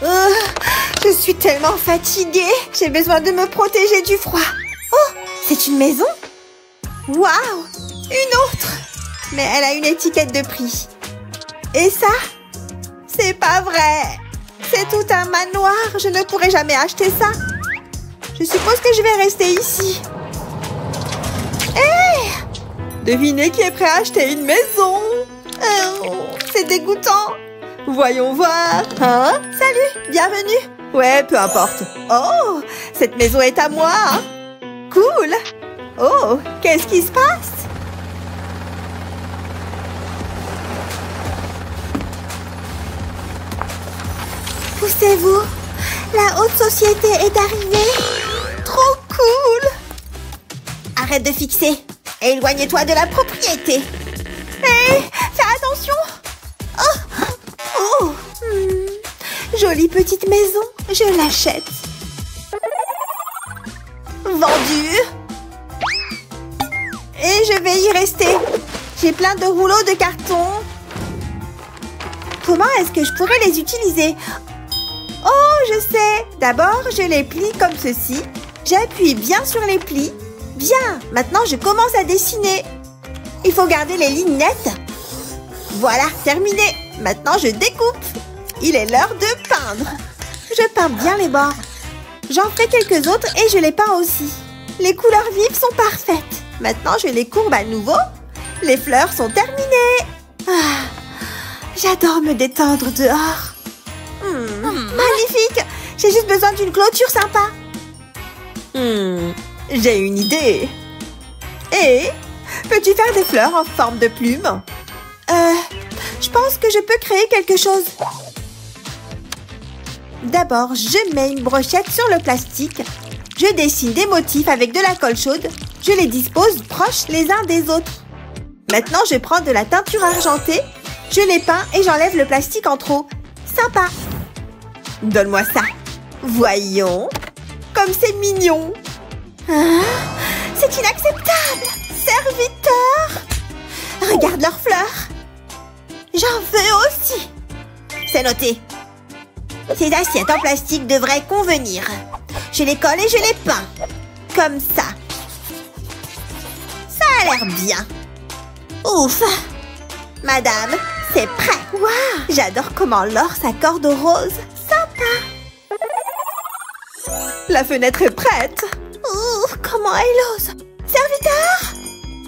Je suis tellement fatiguée. J'ai besoin de me protéger du froid. Oh, c'est une maison? Waouh, une autre. Mais elle a une étiquette de prix. Et ça? C'est pas vrai. C'est tout un manoir. Je ne pourrai jamais acheter ça. Je suppose que je vais rester ici. Hé! Devinez qui est prêt à acheter une maison? C'est dégoûtant. Voyons voir. Hein? Salut, bienvenue. Ouais, peu importe. Oh, cette maison est à moi. Cool. Oh, qu'est-ce qui se passe? Poussez-vous. La haute société est arrivée. Trop cool. Arrête de fixer. Éloigne-toi de la propriété. Hé, fais attention. Oh. Jolie petite maison. Je l'achète. Vendu. Et je vais y rester. J'ai plein de rouleaux de carton. Comment est-ce que je pourrais les utiliser? Oh, je sais. D'abord, je les plie comme ceci. J'appuie bien sur les plis. Bien. Maintenant, je commence à dessiner. Il faut garder les lignes nettes. Voilà, terminé. Maintenant, je découpe. Il est l'heure de peindre. Je peins bien les bords. J'en fais quelques autres et je les peins aussi. Les couleurs vives sont parfaites. Maintenant, je les courbe à nouveau. Les fleurs sont terminées. Ah, j'adore me détendre dehors. Magnifique. J'ai juste besoin d'une clôture sympa. J'ai une idée. Et peux-tu faire des fleurs en forme de plume? Je pense que je peux créer quelque chose. D'abord, je mets une brochette sur le plastique. Je dessine des motifs avec de la colle chaude. Je les dispose proches les uns des autres. Maintenant, je prends de la teinture argentée. Je les peins et j'enlève le plastique en trop. Sympa. Donne-moi ça. Voyons. Comme c'est mignon. Hein? C'est inacceptable. Serviteur. Regarde leurs fleurs. J'en veux aussi. C'est noté. Ces assiettes en plastique devraient convenir. Je les colle et je les peins. Comme ça. Ça a l'air bien. Ouf. Madame, c'est prêt. Waouh. J'adore comment l'or s'accorde au rose. Sympa. La fenêtre est prête. Ouh, comment elle ose. Serviteur.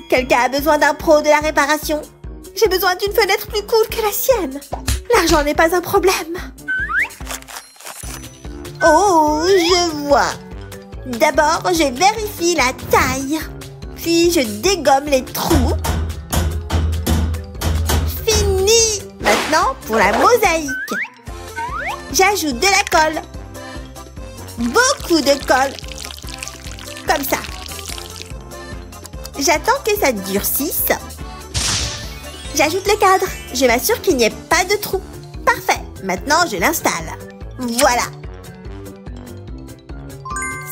Quelqu'un a besoin d'un pro de la réparation? J'ai besoin d'une fenêtre plus cool que la sienne. L'argent n'est pas un problème. Oh, je vois. D'abord, je vérifie la taille. Puis, je dégomme les trous. Fini. Maintenant, pour la mosaïque. J'ajoute de la colle. Beaucoup de colle. Comme ça. J'attends que ça durcisse. J'ajoute le cadre. Je m'assure qu'il n'y ait pas de trou. Parfait. Maintenant, je l'installe. Voilà.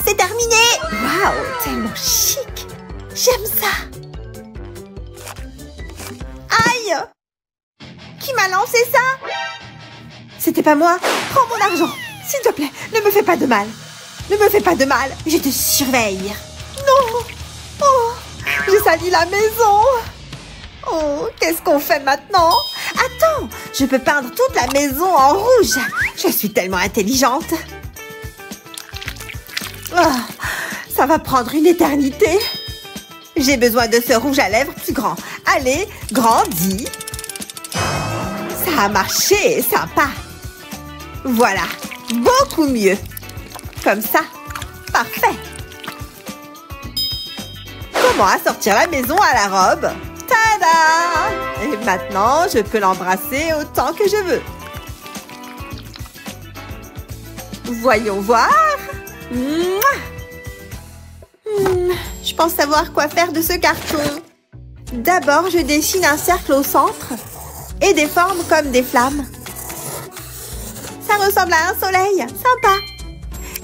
C'est terminé. Waouh, tellement chic. J'aime ça. Aïe. Qui m'a lancé ça? C'était pas moi. Prends mon argent. S'il te plaît, ne me fais pas de mal. Ne me fais pas de mal. Je te surveille. Non. Oh, j'ai sali la maison. Oh, qu'est-ce qu'on fait maintenant? Attends, je peux peindre toute la maison en rouge. Je suis tellement intelligente. Oh, ça va prendre une éternité. J'ai besoin de ce rouge à lèvres plus grand. Allez, grandis. Ça a marché, sympa. Voilà, beaucoup mieux. Comme ça, parfait. Comment assortir la maison à la robe? Tada! Et maintenant, je peux l'embrasser autant que je veux. Voyons voir. Mouah! Je pense savoir quoi faire de ce carton. D'abord, je dessine un cercle au centre et des formes comme des flammes. Ça ressemble à un soleil. Sympa.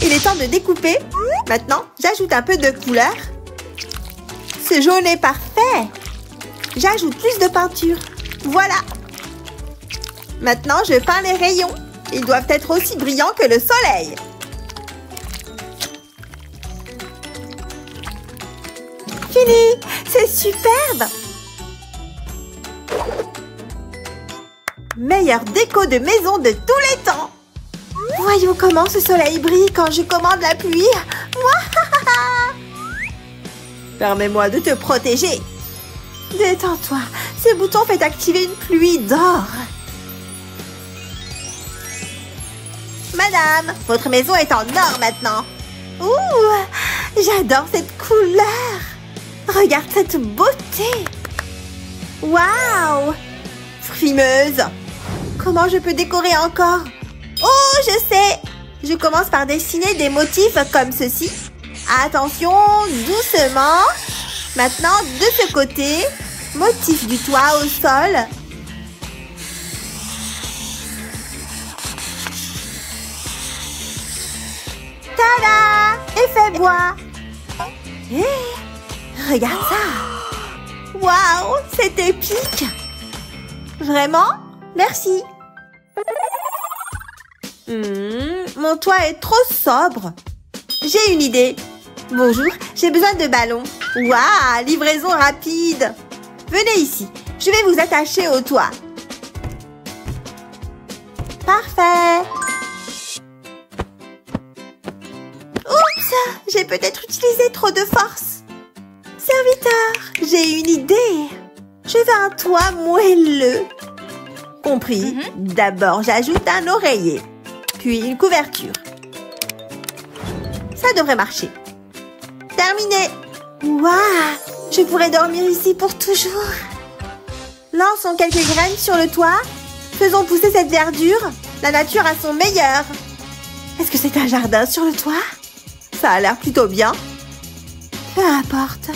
Il est temps de découper. Maintenant, j'ajoute un peu de couleur. Ce jaune est parfait. J'ajoute plus de peinture. Voilà. Maintenant, je peins les rayons. Ils doivent être aussi brillants que le soleil. Fini! C'est superbe! Meilleure déco de maison de tous les temps! Voyons comment ce soleil brille quand je commande la pluie. Permets-moi de te protéger. Détends-toi, ce bouton fait activer une pluie d'or. Madame, votre maison est en or maintenant. Ouh, j'adore cette couleur. Regarde cette beauté. Waouh! Frimeuse. Comment je peux décorer encore? Oh, je sais! Je commence par dessiner des motifs comme ceci. Attention, doucement. Maintenant, de ce côté, motif du toit au sol. Tada! Effet bois. Hé! Regarde ça! Waouh! C'est épique! Vraiment? Merci! Mon toit est trop sobre. J'ai une idée. Bonjour, j'ai besoin de ballons. Waouh, livraison rapide. Venez ici, je vais vous attacher au toit. Parfait. Oups, j'ai peut-être utilisé trop de force. Serviteur, j'ai une idée. Je veux un toit moelleux. Compris. D'abord, j'ajoute un oreiller. Puis une couverture. Ça devrait marcher. Terminé. Waouh, je pourrais dormir ici pour toujours. Lançons quelques graines sur le toit. Faisons pousser cette verdure. La nature a son meilleur. Est-ce que c'est un jardin sur le toit? Ça a l'air plutôt bien. Peu importe.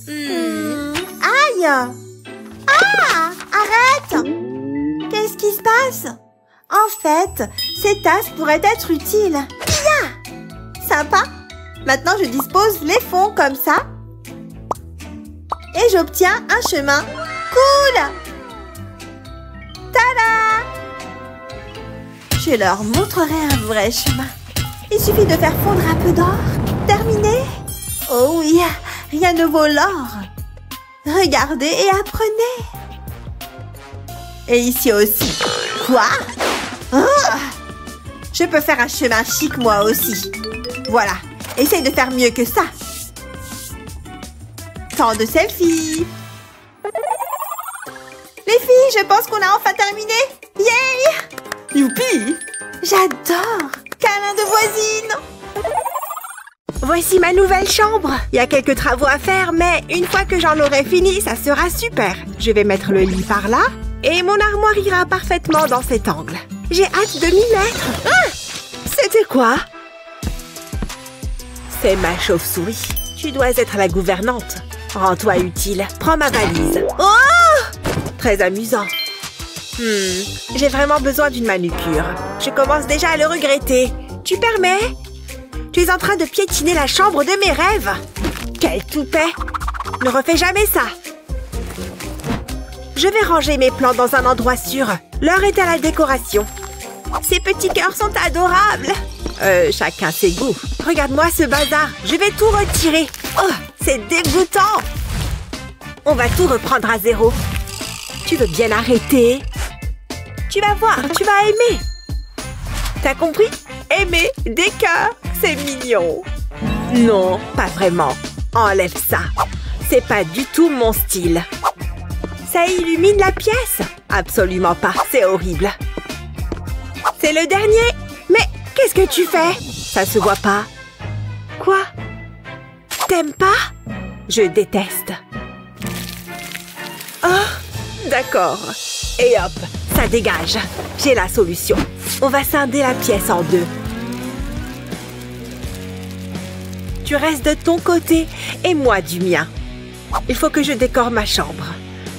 Aïe! Ah! Arrête! Qu'est-ce qui se passe? En fait, ces tasses pourraient être utiles. Bien! Sympa! Maintenant, je dispose les fonds comme ça. Et j'obtiens un chemin. Cool! Tada! Je leur montrerai un vrai chemin. Il suffit de faire fondre un peu d'or. Terminé? Oh oui, rien ne vaut l'or. Regardez et apprenez. Et ici aussi. Quoi? Oh! Je peux faire un chemin chic moi aussi. Voilà, essaye de faire mieux que ça. Temps de selfie. Les filles, je pense qu'on a enfin terminé. Yay! Youpi! J'adore! Câlin de voisine! Voici ma nouvelle chambre. Il y a quelques travaux à faire, mais une fois que j'en aurai fini, ça sera super. Je vais mettre le lit par là et mon armoire ira parfaitement dans cet angle. J'ai hâte de m'y mettre. Ah! C'était quoi? C'est ma chauve-souris. Tu dois être la gouvernante. Rends-toi utile. Prends ma valise. Oh! Très amusant. J'ai vraiment besoin d'une manucure. Je commence déjà à le regretter. Tu permets? Tu es en train de piétiner la chambre de mes rêves. Quel toupet! Ne refais jamais ça. Je vais ranger mes plants dans un endroit sûr. L'heure est à la décoration. Ces petits cœurs sont adorables. Chacun ses goûts. Regarde-moi ce bazar. Je vais tout retirer. Oh, c'est dégoûtant. On va tout reprendre à zéro. Tu veux bien arrêter? Tu vas voir, tu vas aimer. T'as compris? Aimer des cœurs, c'est mignon. Non, pas vraiment. Enlève ça. C'est pas du tout mon style. Ça illumine la pièce? Absolument pas, c'est horrible. C'est le dernier. Mais qu'est-ce que tu fais? Ça se voit pas. Quoi? T'aimes pas? Je déteste. Oh, d'accord. Et hop, ça dégage. J'ai la solution. On va scinder la pièce en deux. Tu restes de ton côté et moi du mien. Il faut que je décore ma chambre.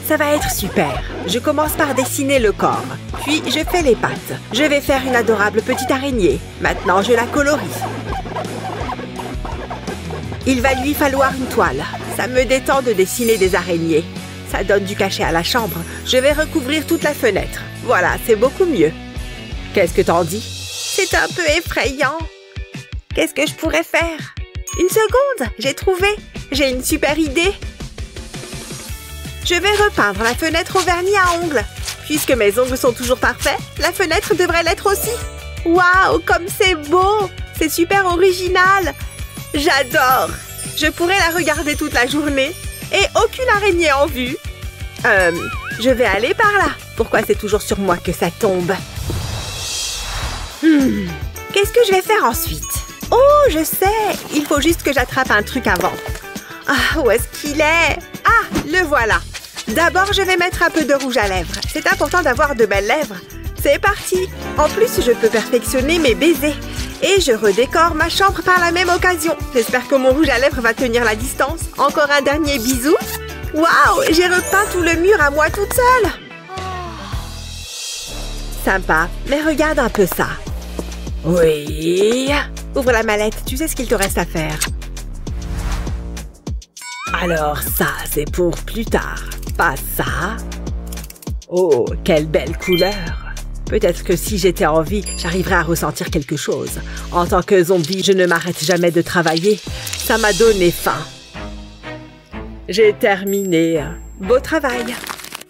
Ça va être super. Je commence par dessiner le corps. Puis, je fais les pattes. Je vais faire une adorable petite araignée. Maintenant, je la colorie. Il va lui falloir une toile. Ça me détend de dessiner des araignées. Ça donne du cachet à la chambre. Je vais recouvrir toute la fenêtre. Voilà, c'est beaucoup mieux. Qu'est-ce que t'en dis? C'est un peu effrayant. Qu'est-ce que je pourrais faire? Une seconde, j'ai trouvé. J'ai une super idée. Je vais repeindre la fenêtre au vernis à ongles. Puisque mes ongles sont toujours parfaits, la fenêtre devrait l'être aussi. Waouh, comme c'est beau! C'est super original. J'adore. Je pourrais la regarder toute la journée. Et aucune araignée en vue. Je vais aller par là. Pourquoi c'est toujours sur moi que ça tombe? Qu'est-ce que je vais faire ensuite? Oh, je sais. Il faut juste que j'attrape un truc avant. Ah, où est-ce qu'il est? Ah, le voilà. D'abord, je vais mettre un peu de rouge à lèvres. C'est important d'avoir de belles lèvres. C'est parti. En plus, je peux perfectionner mes baisers. Et je redécore ma chambre par la même occasion. J'espère que mon rouge à lèvres va tenir la distance. Encore un dernier bisou. Waouh, j'ai repeint tout le mur à moi toute seule. Sympa, mais regarde un peu ça. Oui. Ouvre la mallette, tu sais ce qu'il te reste à faire. Alors ça, c'est pour plus tard. Pas ça. Oh, quelle belle couleur. Peut-être que si j'étais en vie, j'arriverais à ressentir quelque chose. En tant que zombie, je ne m'arrête jamais de travailler. Ça m'a donné faim. J'ai terminé. Beau travail.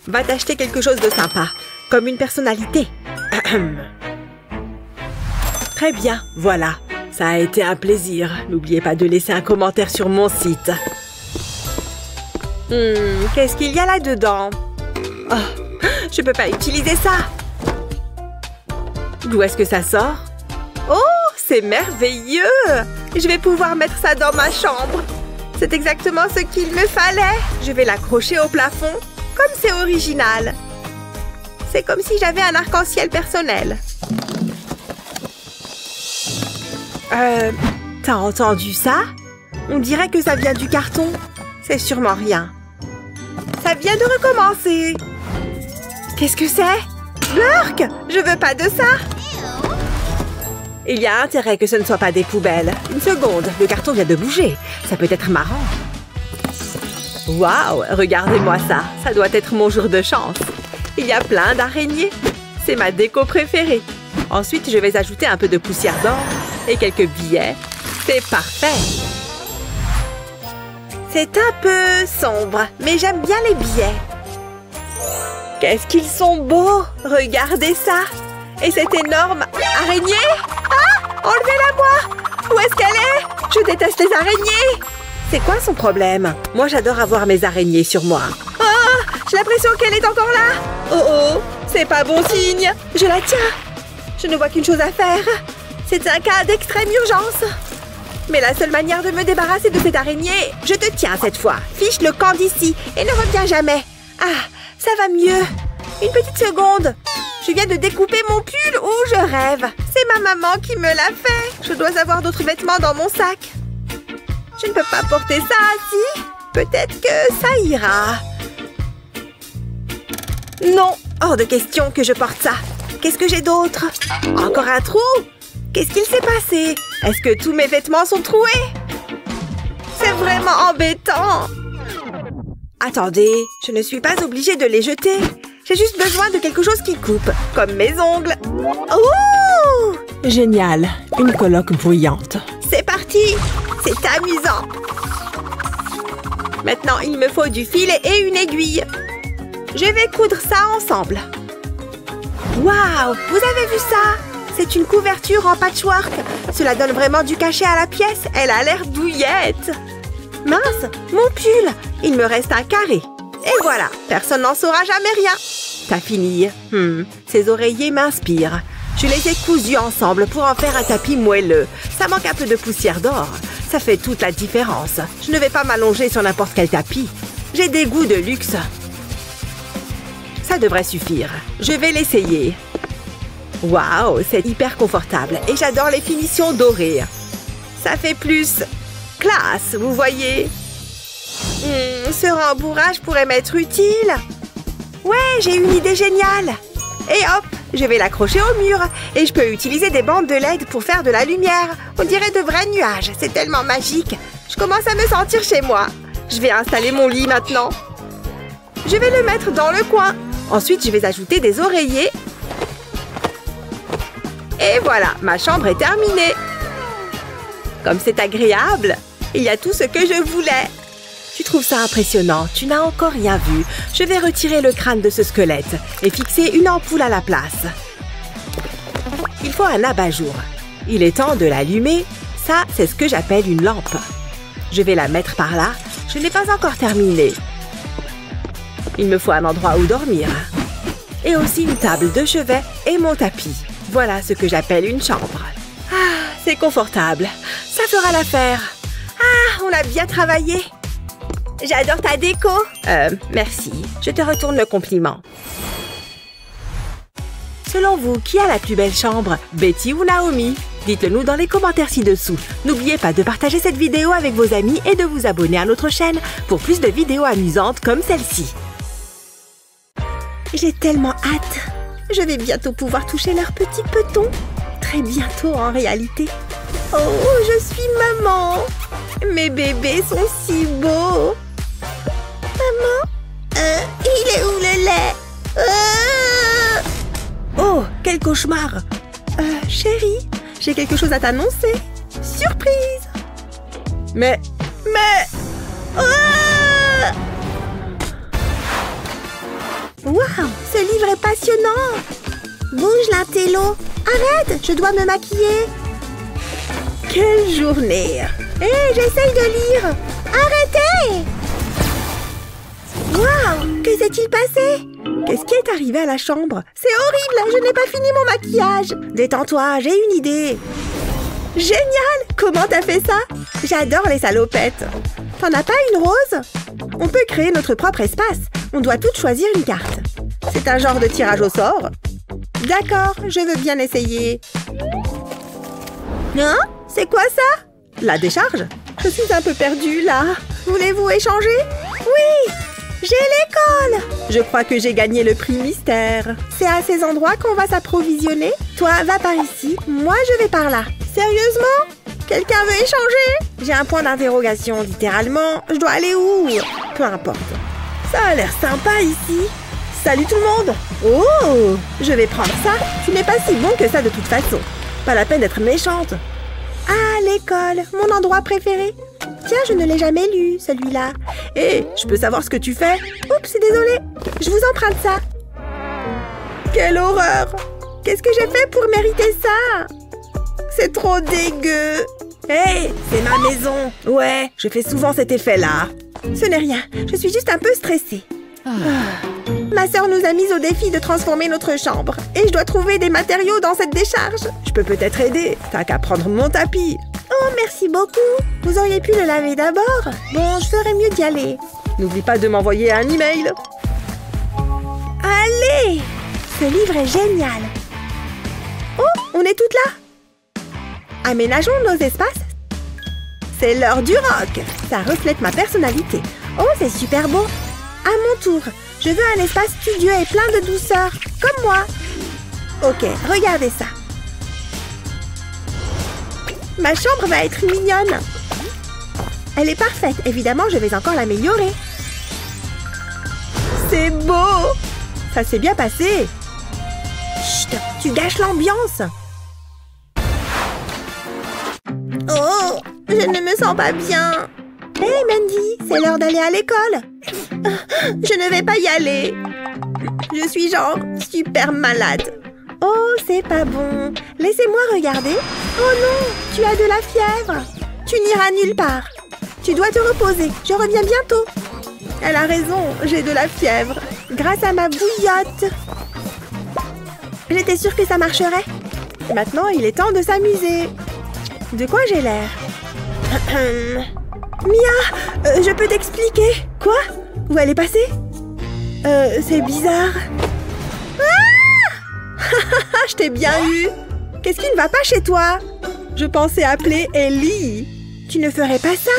Va t'acheter quelque chose de sympa, comme une personnalité. Très bien, voilà. Ça a été un plaisir. N'oubliez pas de laisser un commentaire sur mon site. Qu'est-ce qu'il y a là-dedans? Oh, je peux pas utiliser ça. D'où est-ce que ça sort? Oh, c'est merveilleux! Je vais pouvoir mettre ça dans ma chambre. C'est exactement ce qu'il me fallait. Je vais l'accrocher au plafond, comme c'est original. C'est comme si j'avais un arc-en-ciel personnel. T'as entendu ça? On dirait que ça vient du carton. C'est sûrement rien. Ça vient de recommencer. Qu'est-ce que c'est? Burk! Je veux pas de ça! Il y a intérêt que ce ne soit pas des poubelles. Une seconde, le carton vient de bouger. Ça peut être marrant. Waouh! Regardez-moi ça. Ça doit être mon jour de chance. Il y a plein d'araignées. C'est ma déco préférée. Ensuite, je vais ajouter un peu de poussière d'or et quelques billets. C'est parfait! C'est un peu sombre, mais j'aime bien les billets. Qu'est-ce qu'ils sont beaux! Regardez ça! Et cette énorme araignée! Ah! Enlevez-la moi! Où est-ce qu'elle est? Je déteste les araignées! C'est quoi son problème? Moi, j'adore avoir mes araignées sur moi. Ah! J'ai l'impression qu'elle est encore là! Oh oh! C'est pas bon signe! Je la tiens! Je ne vois qu'une chose à faire. C'est un cas d'extrême urgence. Mais la seule manière de me débarrasser de cette araignée... Je te tiens cette fois. Fiche le camp d'ici et ne reviens jamais. Ah! Ça va mieux. Une petite seconde. Je viens de découper mon pull ou je rêve. C'est ma maman qui me l'a fait. Je dois avoir d'autres vêtements dans mon sac. Je ne peux pas porter ça, si? Peut-être que ça ira. Non, hors de question que je porte ça. Qu'est-ce que j'ai d'autre? Encore un trou? Qu'est-ce qu'il s'est passé? Est-ce que tous mes vêtements sont troués? C'est vraiment embêtant. Attendez, je ne suis pas obligée de les jeter. J'ai juste besoin de quelque chose qui coupe, comme mes ongles. Ouh! Génial, une colloque bruyante. C'est parti! C'est amusant. Maintenant, il me faut du fil et une aiguille. Je vais coudre ça ensemble. Waouh! Vous avez vu ça? C'est une couverture en patchwork. Cela donne vraiment du cachet à la pièce. Elle a l'air douillette. Mince, mon pull! Il me reste un carré. Et voilà, personne n'en saura jamais rien. T'as fini? Ces oreillers m'inspirent. Je les ai cousus ensemble pour en faire un tapis moelleux. Ça manque un peu de poussière d'or. Ça fait toute la différence. Je ne vais pas m'allonger sur n'importe quel tapis. J'ai des goûts de luxe. Ça devrait suffire. Je vais l'essayer. Waouh, c'est hyper confortable. Et j'adore les finitions dorées. Ça fait plus classe, vous voyez. Ce rembourrage pourrait m'être utile. Ouais, j'ai une idée géniale. Et hop, je vais l'accrocher au mur. Et je peux utiliser des bandes de LED pour faire de la lumière. On dirait de vrais nuages. C'est tellement magique. Je commence à me sentir chez moi. Je vais installer mon lit maintenant. Je vais le mettre dans le coin. Ensuite, je vais ajouter des oreillers. Et voilà, ma chambre est terminée. Comme c'est agréable, il y a tout ce que je voulais. Tu trouves ça impressionnant? Tu n'as encore rien vu. Je vais retirer le crâne de ce squelette et fixer une ampoule à la place. Il faut un abat-jour. Il est temps de l'allumer. Ça, c'est ce que j'appelle une lampe. Je vais la mettre par là. Je n'ai pas encore terminé. Il me faut un endroit où dormir. Et aussi une table de chevet et mon tapis. Voilà ce que j'appelle une chambre. Ah, c'est confortable. Ça fera l'affaire. Ah, on a bien travaillé. J'adore ta déco. Merci. Je te retourne le compliment. Selon vous, qui a la plus belle chambre, Betty ou Naomi? Dites-le nous dans les commentaires ci-dessous. N'oubliez pas de partager cette vidéo avec vos amis et de vous abonner à notre chaîne pour plus de vidéos amusantes comme celle-ci. J'ai tellement hâte. Je vais bientôt pouvoir toucher leurs petits petons. Très bientôt en réalité. Oh, je suis maman. Mes bébés sont si beaux. Maman, il est où le lait? Oh, quel cauchemar. Chérie, j'ai quelque chose à t'annoncer. Surprise. Mais... Waouh, ce livre est passionnant. Bouge l'intello. Arrête, je dois me maquiller. Quelle journée. Hé, j'essaye de lire. Arrêtez. Waouh, que s'est-il passé? Qu'est-ce qui est arrivé à la chambre? C'est horrible, je n'ai pas fini mon maquillage. Détends-toi, j'ai une idée. Génial, comment t'as fait ça? J'adore les salopettes. T'en as pas une rose? On peut créer notre propre espace. On doit toutes choisir une carte. C'est un genre de tirage au sort. D'accord, je veux bien essayer. Hein? C'est quoi ça? La décharge? Je suis un peu perdue là. Voulez-vous échanger? Oui! J'ai l'école! Je crois que j'ai gagné le prix mystère. C'est à ces endroits qu'on va s'approvisionner? Toi, va par ici. Moi, je vais par là. Sérieusement? Quelqu'un veut échanger? J'ai un point d'interrogation, littéralement. Je dois aller où? Peu importe. Ça a l'air sympa ici. Salut tout le monde! Oh! Je vais prendre ça. Tu n'es pas si bon que ça de toute façon. Pas la peine d'être méchante. Ah, l'école, mon endroit préféré. Tiens, je ne l'ai jamais lu, celui-là. Hé, je peux savoir ce que tu fais? Oups, désolée. Je vous emprunte ça. Quelle horreur! Qu'est-ce que j'ai fait pour mériter ça? C'est trop dégueu. Hé, c'est ma maison. Ouais, je fais souvent cet effet-là. Ce n'est rien, je suis juste un peu stressée. Ma sœur nous a mis au défi de transformer notre chambre. Et je dois trouver des matériaux dans cette décharge. Je peux peut-être aider. T'as qu'à prendre mon tapis. Oh, merci beaucoup. Vous auriez pu le laver d'abord. Bon, je ferais mieux d'y aller. N'oublie pas de m'envoyer un email. Allez! Ce livre est génial. Oh, on est toutes là. Aménageons nos espaces. C'est l'heure du rock. Ça reflète ma personnalité. Oh, c'est super beau. À mon tour, je veux un espace studieux et plein de douceur, comme moi. Ok, regardez ça. Ma chambre va être mignonne. Elle est parfaite. Évidemment, je vais encore l'améliorer. C'est beau. Ça s'est bien passé. Chut, tu gâches l'ambiance. Oh, je ne me sens pas bien. Hé, hey Mandy, c'est l'heure d'aller à l'école. Je ne vais pas y aller. Je suis genre super malade. Oh, c'est pas bon. Laissez-moi regarder. Oh non, tu as de la fièvre. Tu n'iras nulle part. Tu dois te reposer. Je reviens bientôt. Elle a raison, j'ai de la fièvre. Grâce à ma bouillotte. J'étais sûre que ça marcherait. Maintenant, il est temps de s'amuser. De quoi j'ai l'air? Mia, je peux t'expliquer. Quoi? Où elle est passée? C'est bizarre. Ah! Je t'ai bien eu. Qu'est-ce qui ne va pas chez toi? Je pensais appeler Ellie. Tu ne ferais pas ça?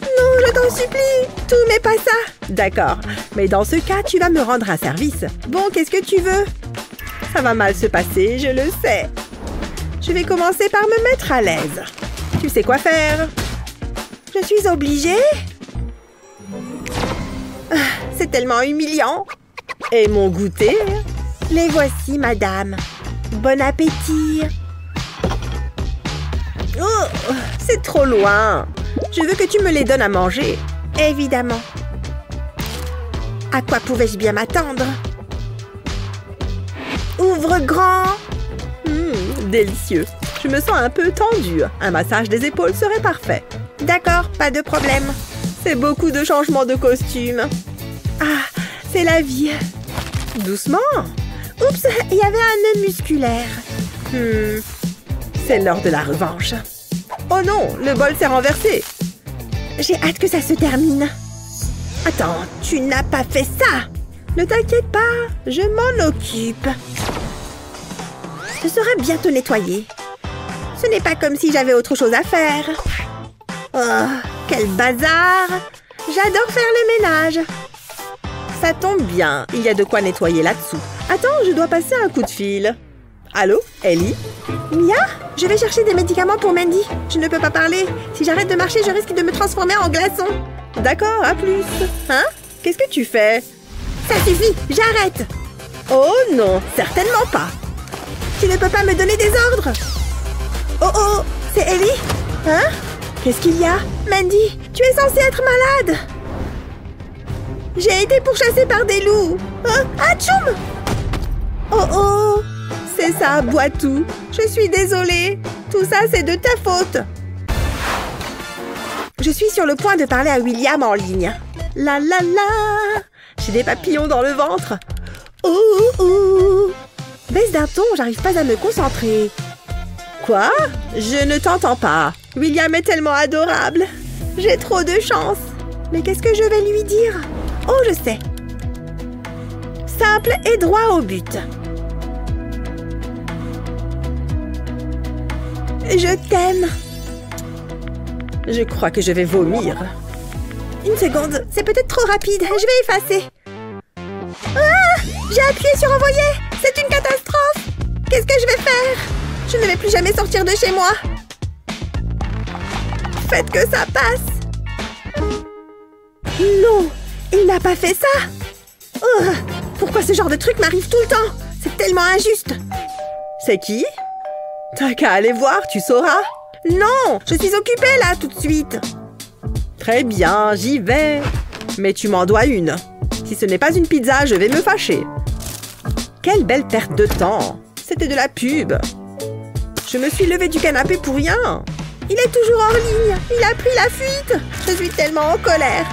Non, je t'en supplie. Tout n'est pas ça. D'accord, mais dans ce cas, tu vas me rendre un service. Bon, qu'est-ce que tu veux? Ça va mal se passer, je le sais. Je vais commencer par me mettre à l'aise. Tu sais quoi faire? Je suis obligée? C'est c'est tellement humiliant. Et mon goûter? Les voici, madame. Bon appétit. Oh, c'est trop loin. Je veux que tu me les donnes à manger. Évidemment. À quoi pouvais-je bien m'attendre? Ouvre grand. Délicieux. Je me sens un peu tendue. Un massage des épaules serait parfait. D'accord, pas de problème. C'est beaucoup de changements de costume. Ah, c'est la vie. Doucement. Oups, il y avait un nœud musculaire. C'est l'heure de la revanche. Oh non, le bol s'est renversé. J'ai hâte que ça se termine. Attends, tu n'as pas fait ça. Ne t'inquiète pas, je m'en occupe. Ce sera bientôt nettoyé. Ce n'est pas comme si j'avais autre chose à faire. Oh, quel bazar! J'adore faire le ménage. Ça tombe bien, il y a de quoi nettoyer là-dessous. Attends, je dois passer un coup de fil. Allô, Ellie? Mia? Je vais chercher des médicaments pour Mandy. Je ne peux pas parler. Si j'arrête de marcher, je risque de me transformer en glaçon. D'accord, à plus. Hein? Qu'est-ce que tu fais? Ça suffit, j'arrête. Oh non, certainement pas. Tu ne peux pas me donner des ordres. Oh oh, c'est Ellie? Hein? Qu'est-ce qu'il y a? Mandy, tu es censée être malade. J'ai été pourchassée par des loups. Atchoum! Oh oh! C'est ça, Boitou. Je suis désolée. Tout ça, c'est de ta faute. Je suis sur le point de parler à William en ligne. La la la! J'ai des papillons dans le ventre. Ouh ouh! Baisse d'un ton, j'arrive pas à me concentrer. Quoi? Je ne t'entends pas. William est tellement adorable. J'ai trop de chance. Mais qu'est-ce que je vais lui dire? Oh, je sais. Simple et droit au but. Je t'aime. Je crois que je vais vomir. Une seconde, c'est peut-être trop rapide. Je vais effacer. Ah! J'ai appuyé sur envoyer. C'est une catastrophe. Qu'est-ce que je vais faire? Je ne vais plus jamais sortir de chez moi. Faites que ça passe. Non, il n'a pas fait ça. Oh, pourquoi ce genre de truc m'arrive tout le temps? C'est tellement injuste. C'est qui? T'as qu'à aller voir, tu sauras. Non, je suis occupée là tout de suite. Très bien, j'y vais. Mais tu m'en dois une. Si ce n'est pas une pizza, je vais me fâcher. Quelle belle perte de temps. C'était de la pub. Je me suis levée du canapé pour rien. Il est toujours hors ligne. Il a pris la fuite. Je suis tellement en colère.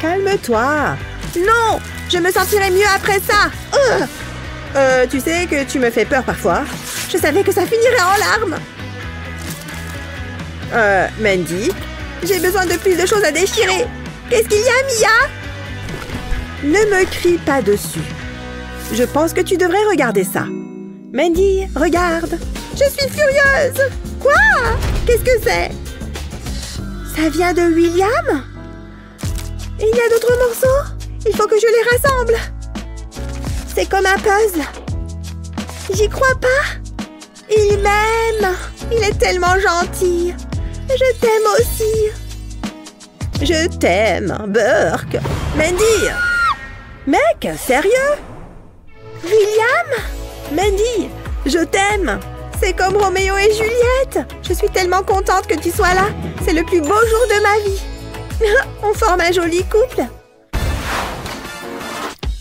Calme-toi. Non, je me sentirai mieux après ça. Tu sais que tu me fais peur parfois. Je savais que ça finirait en larmes. Mandy, j'ai besoin de plus de choses à déchirer. Qu'est-ce qu'il y a, Mia? Ne me crie pas dessus. Je pense que tu devrais regarder ça. Mandy, regarde. Je suis furieuse. Quoi? Qu'est-ce que c'est? Ça vient de William? Il y a d'autres morceaux? Il faut que je les rassemble. C'est comme un puzzle. J'y crois pas. Il m'aime. Il est tellement gentil. Je t'aime aussi. Je t'aime, Burke. Mandy. Mec, sérieux? William? Mandy, je t'aime. C'est comme Roméo et Juliette. Je suis tellement contente que tu sois là. C'est le plus beau jour de ma vie. On forme un joli couple.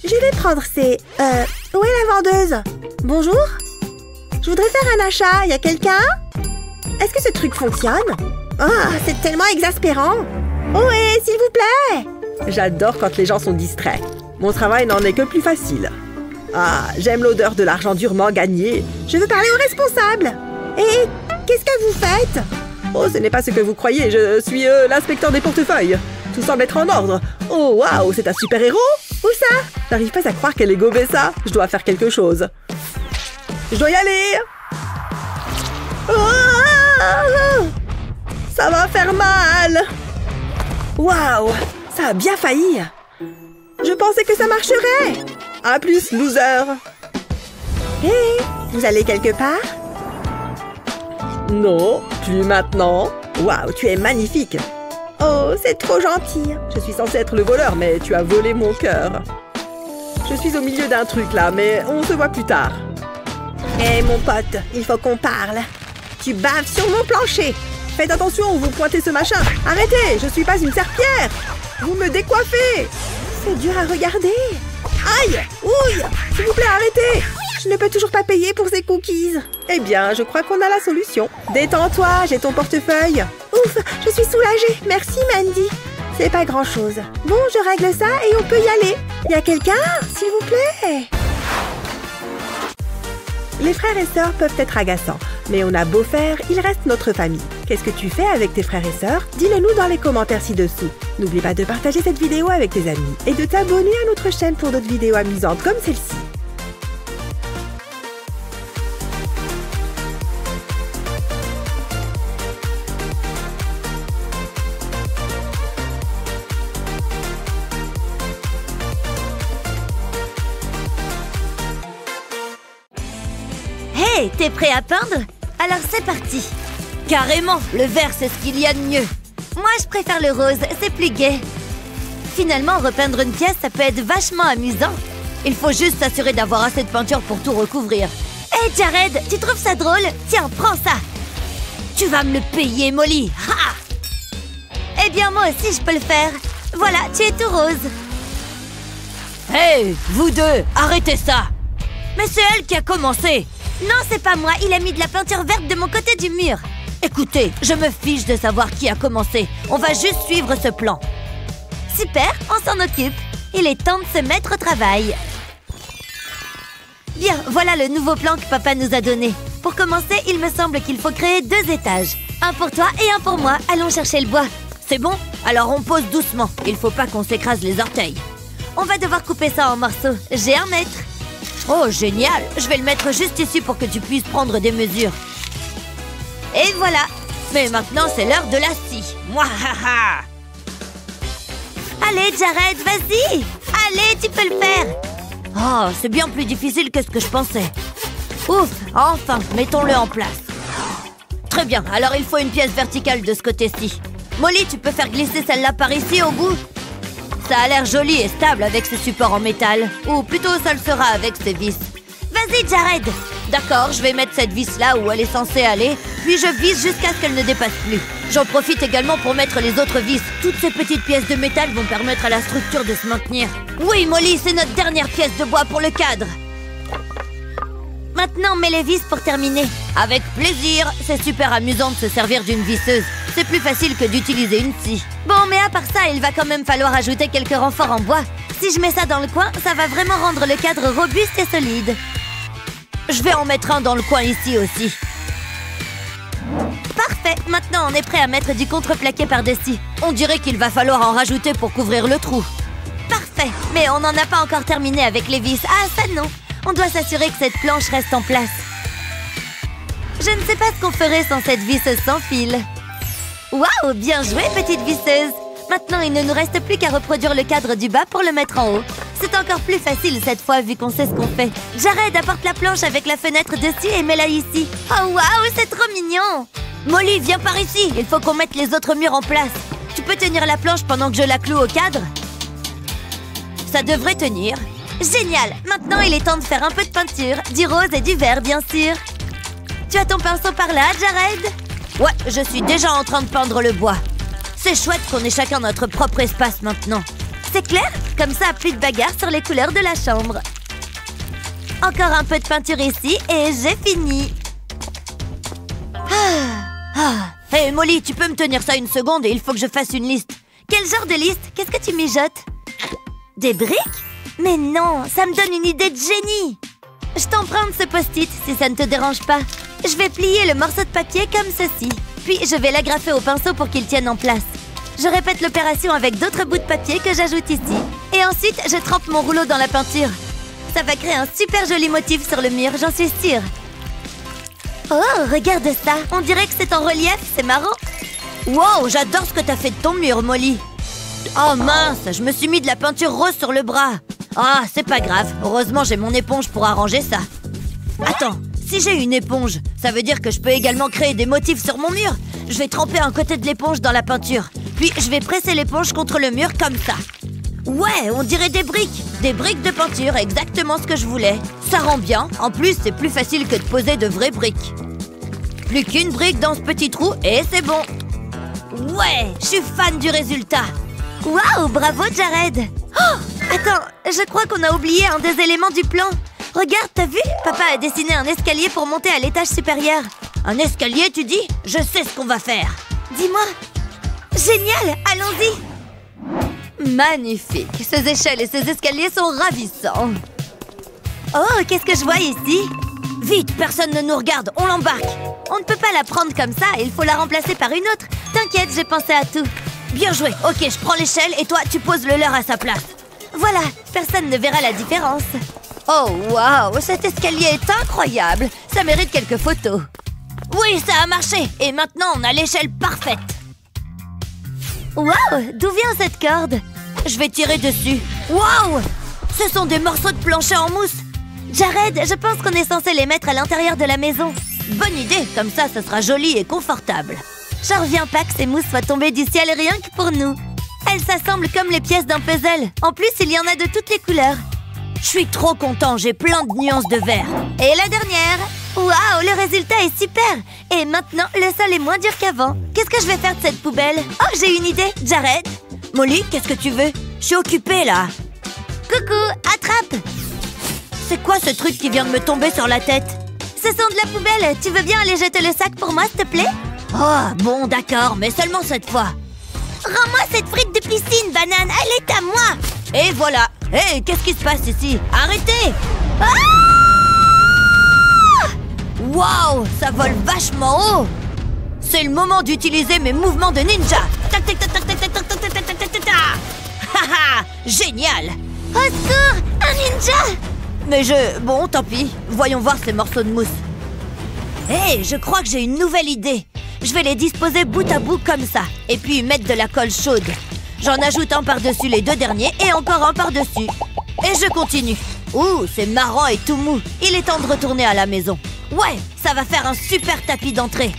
Je vais prendre ces... Où est la vendeuse? Bonjour? Je voudrais faire un achat. Y a quelqu'un? Est-ce que ce truc fonctionne? Oh, c'est tellement exaspérant. Oh, et s'il vous plaît! J'adore quand les gens sont distraits. Mon travail n'en est que plus facile. Ah, j'aime l'odeur de l'argent durement gagné. Je veux parler au responsable. Et qu'est-ce que vous faites? Oh, ce n'est pas ce que vous croyez. Je suis l'inspecteur des portefeuilles. Tout semble être en ordre. Oh, waouh, c'est un super-héros? Où ça? J'arrive pas à croire qu'elle ait gobé ça. Je dois faire quelque chose. Je dois y aller. Oh, ça va faire mal. Waouh, ça a bien failli. Je pensais que ça marcherait. À plus, loser. Hé, vous allez quelque part? Non, plus maintenant. Waouh, tu es magnifique. Oh, Oh, c'est trop gentil. Je suis censée être le voleur, mais tu as volé mon cœur. Je suis au milieu d'un truc là, mais on se voit plus tard. Hé, mon pote, il faut qu'on parle. Tu baves sur mon plancher. Faites attention où vous pointez ce machin. Arrêtez, je suis pas une serpillère. Vous me décoiffez. C'est dur à regarder. Aïe! Ouille! S'il vous plaît, arrêtez! Je ne peux toujours pas payer pour ces cookies. Eh bien, je crois qu'on a la solution. Détends-toi, j'ai ton portefeuille. Ouf, je suis soulagée. Merci, Mandy. C'est pas grand-chose. Bon, je règle ça et on peut y aller. Y a quelqu'un, s'il vous plaît? Les frères et sœurs peuvent être agaçants, mais on a beau faire, ils restent notre famille. Qu'est-ce que tu fais avec tes frères et sœurs? Dis-le-nous dans les commentaires ci-dessous. N'oublie pas de partager cette vidéo avec tes amis et de t'abonner à notre chaîne pour d'autres vidéos amusantes comme celle-ci. Hey, t'es prêt à peindre? Alors c'est parti. Carrément, le vert c'est ce qu'il y a de mieux. Moi je préfère le rose, c'est plus gai. Finalement, repeindre une pièce, ça peut être vachement amusant. Il faut juste s'assurer d'avoir assez de peinture pour tout recouvrir. Hey Jared, tu trouves ça drôle? Tiens, prends ça. Tu vas me le payer, Molly. Ha! Eh bien moi aussi je peux le faire. Voilà, tu es tout rose. Hey, vous deux, arrêtez ça. Mais c'est elle qui a commencé. Non, c'est pas moi, il a mis de la peinture verte de mon côté du mur. Écoutez, je me fiche de savoir qui a commencé. On va juste suivre ce plan. Super, on s'en occupe. Il est temps de se mettre au travail. Bien, voilà le nouveau plan que papa nous a donné. Pour commencer, il me semble qu'il faut créer 2 étages. Un pour toi et un pour moi. Allons chercher le bois. C'est bon? Alors on pose doucement. Il faut pas qu'on s'écrase les orteils. On va devoir couper ça en morceaux. J'ai 1 mètre. Oh, génial! Je vais le mettre juste ici pour que tu puisses prendre des mesures. Et voilà! Mais maintenant, c'est l'heure de la scie. Mouahaha! Allez, Jared, vas-y! Allez, tu peux le faire! Oh, c'est bien plus difficile que ce que je pensais. Ouf! Enfin, mettons-le en place. Très bien, alors il faut une pièce verticale de ce côté-ci. Molly, tu peux faire glisser celle-là par ici, au bout? Ça a l'air joli et stable avec ce support en métal. Ou plutôt, ça le sera avec ces vis. Vas-y, Jared! D'accord, je vais mettre cette vis là où elle est censée aller, puis je visse jusqu'à ce qu'elle ne dépasse plus. J'en profite également pour mettre les autres vis. Toutes ces petites pièces de métal vont permettre à la structure de se maintenir. Oui, Molly, c'est notre dernière pièce de bois pour le cadre. Maintenant, mets les vis pour terminer. Avec plaisir. C'est super amusant de se servir d'une visseuse. C'est plus facile que d'utiliser une scie. Bon, mais à part ça, il va quand même falloir ajouter quelques renforts en bois. Si je mets ça dans le coin, ça va vraiment rendre le cadre robuste et solide. Je vais en mettre un dans le coin ici aussi. Parfait. Maintenant, on est prêt à mettre du contreplaqué par-dessus. On dirait qu'il va falloir en rajouter pour couvrir le trou. Parfait. Mais on n'en a pas encore terminé avec les vis. Ah, ça non. On doit s'assurer que cette planche reste en place. Je ne sais pas ce qu'on ferait sans cette visseuse sans fil. Waouh, bien joué, petite visseuse. Maintenant, il ne nous reste plus qu'à reproduire le cadre du bas pour le mettre en haut. C'est encore plus facile cette fois, vu qu'on sait ce qu'on fait. Jared, apporte la planche avec la fenêtre dessus et mets-la ici. Oh, waouh, c'est trop mignon. Molly, viens par ici. Il faut qu'on mette les autres murs en place. Tu peux tenir la planche pendant que je la cloue au cadre? Ça devrait tenir. Génial! Maintenant, il est temps de faire un peu de peinture. Du rose et du vert, bien sûr. Tu as ton pinceau par là, Jared? Ouais, je suis déjà en train de peindre le bois. C'est chouette qu'on ait chacun notre propre espace maintenant. C'est clair? Comme ça, plus de bagarre sur les couleurs de la chambre. Encore un peu de peinture ici et j'ai fini. Hey, Molly, tu peux me tenir ça une seconde et il faut que je fasse une liste. Quel genre de liste? Qu'est-ce que tu mijotes? Des briques? Mais non, ça me donne une idée de génie. Je t'emprunte ce post-it si ça ne te dérange pas. Je vais plier le morceau de papier comme ceci. Puis je vais l'agrafer au pinceau pour qu'il tienne en place. Je répète l'opération avec d'autres bouts de papier que j'ajoute ici. Et ensuite, je trempe mon rouleau dans la peinture. Ça va créer un super joli motif sur le mur, j'en suis sûre. Oh, regarde ça. On dirait que c'est en relief, c'est marrant. Wow, j'adore ce que t'as fait de ton mur, Molly. Oh mince, je me suis mis de la peinture rose sur le bras. Ah, c'est pas grave. Heureusement, j'ai mon éponge pour arranger ça. Attends, si j'ai une éponge, ça veut dire que je peux également créer des motifs sur mon mur. Je vais tremper un côté de l'éponge dans la peinture. Puis je vais presser l'éponge contre le mur comme ça. Ouais, on dirait des briques. Des briques de peinture, exactement ce que je voulais. Ça rend bien. En plus, c'est plus facile que de poser de vraies briques. Plus qu'une brique dans ce petit trou et c'est bon. Ouais, je suis fan du résultat. Waouh, bravo Jared. Oh, attends, je crois qu'on a oublié un des éléments du plan. Regarde, t'as vu? Papa a dessiné un escalier pour monter à l'étage supérieur. Un escalier, tu dis? Je sais ce qu'on va faire. Dis-moi. Génial, allons-y. Magnifique. Ces échelles et ces escaliers sont ravissants. Oh, qu'est-ce que je vois ici? Vite, personne ne nous regarde, on l'embarque. On ne peut pas la prendre comme ça, il faut la remplacer par une autre. T'inquiète, j'ai pensé à tout. Bien joué. Ok, je prends l'échelle et toi, tu poses le leur à sa place. Voilà, personne ne verra la différence. Oh, waouh, cet escalier est incroyable. Ça mérite quelques photos. Oui, ça a marché. Et maintenant, on a l'échelle parfaite. Waouh, d'où vient cette corde? Je vais tirer dessus. Waouh, ce sont des morceaux de plancher en mousse. Jared, je pense qu'on est censé les mettre à l'intérieur de la maison. Bonne idée, comme ça, ce sera joli et confortable. J'en reviens pas que ces mousses soient tombées du ciel rien que pour nous. Elles s'assemblent comme les pièces d'un puzzle. En plus, il y en a de toutes les couleurs. Je suis trop content, j'ai plein de nuances de vert. Et la dernière. Waouh, le résultat est super. Et maintenant, le sol est moins dur qu'avant. Qu'est-ce que je vais faire de cette poubelle? Oh, j'ai une idée. Jared? Molly, qu'est-ce que tu veux? Je suis occupée, là. Coucou, attrape. C'est quoi ce truc qui vient de me tomber sur la tête? Ce sont de la poubelle. Tu veux bien aller jeter le sac pour moi, s'il te plaît? Oh, bon, d'accord, mais seulement cette fois. Rends-moi cette frite de piscine, banane. Elle est à moi. Et voilà. Hé, qu'est-ce qui se passe ici? Arrêtez! Ah! Waouh, ça vole vachement haut. C'est le moment d'utiliser mes mouvements de ninja. Tac, tac, tac, tac, tac, tac, tac, tac, tac, tac, tac, tac, tac. Haha, génial. Au secours, un ninja. Mais bon, tant pis. Voyons voir ces morceaux de mousse. Hé, je crois que j'ai une nouvelle idée. Je vais les disposer bout à bout comme ça. Et puis mettre de la colle chaude. J'en ajoute un par-dessus les deux derniers et encore un par-dessus. Et je continue. Ouh, c'est marrant et tout mou. Il est temps de retourner à la maison. Ouais, ça va faire un super tapis d'entrée.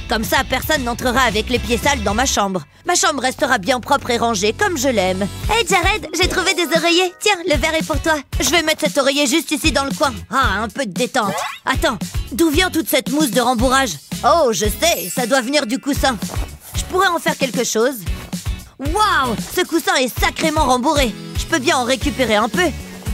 Comme ça, personne n'entrera avec les pieds sales dans ma chambre. Ma chambre restera bien propre et rangée, comme je l'aime. Hey Jared, j'ai trouvé des oreillers. Tiens, le verre est pour toi. Je vais mettre cet oreiller juste ici dans le coin. Ah, un peu de détente. Attends, d'où vient toute cette mousse de rembourrage? Oh, je sais, ça doit venir du coussin. Je pourrais en faire quelque chose. Waouh, ce coussin est sacrément rembourré. Je peux bien en récupérer un peu.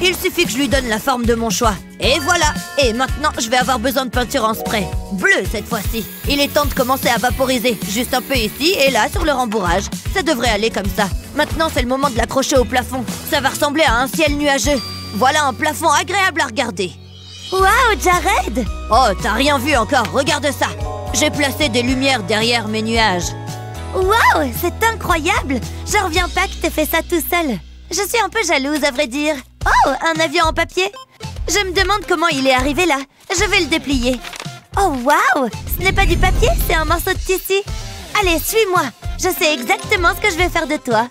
Il suffit que je lui donne la forme de mon choix. Et voilà. Et maintenant, je vais avoir besoin de peinture en spray. Bleu cette fois-ci. Il est temps de commencer à vaporiser. Juste un peu ici et là sur le rembourrage. Ça devrait aller comme ça. Maintenant, c'est le moment de l'accrocher au plafond. Ça va ressembler à un ciel nuageux. Voilà un plafond agréable à regarder. Waouh, Jared! Oh, t'as rien vu encore. Regarde ça. J'ai placé des lumières derrière mes nuages. Waouh, c'est incroyable! J'en reviens pas que t'aies fait ça tout seul. Je suis un peu jalouse, à vrai dire. Oh, un avion en papier? Je me demande comment il est arrivé là. Je vais le déplier. Oh, waouh! Ce n'est pas du papier, c'est un morceau de tissu. Allez, suis-moi. Je sais exactement ce que je vais faire de toi.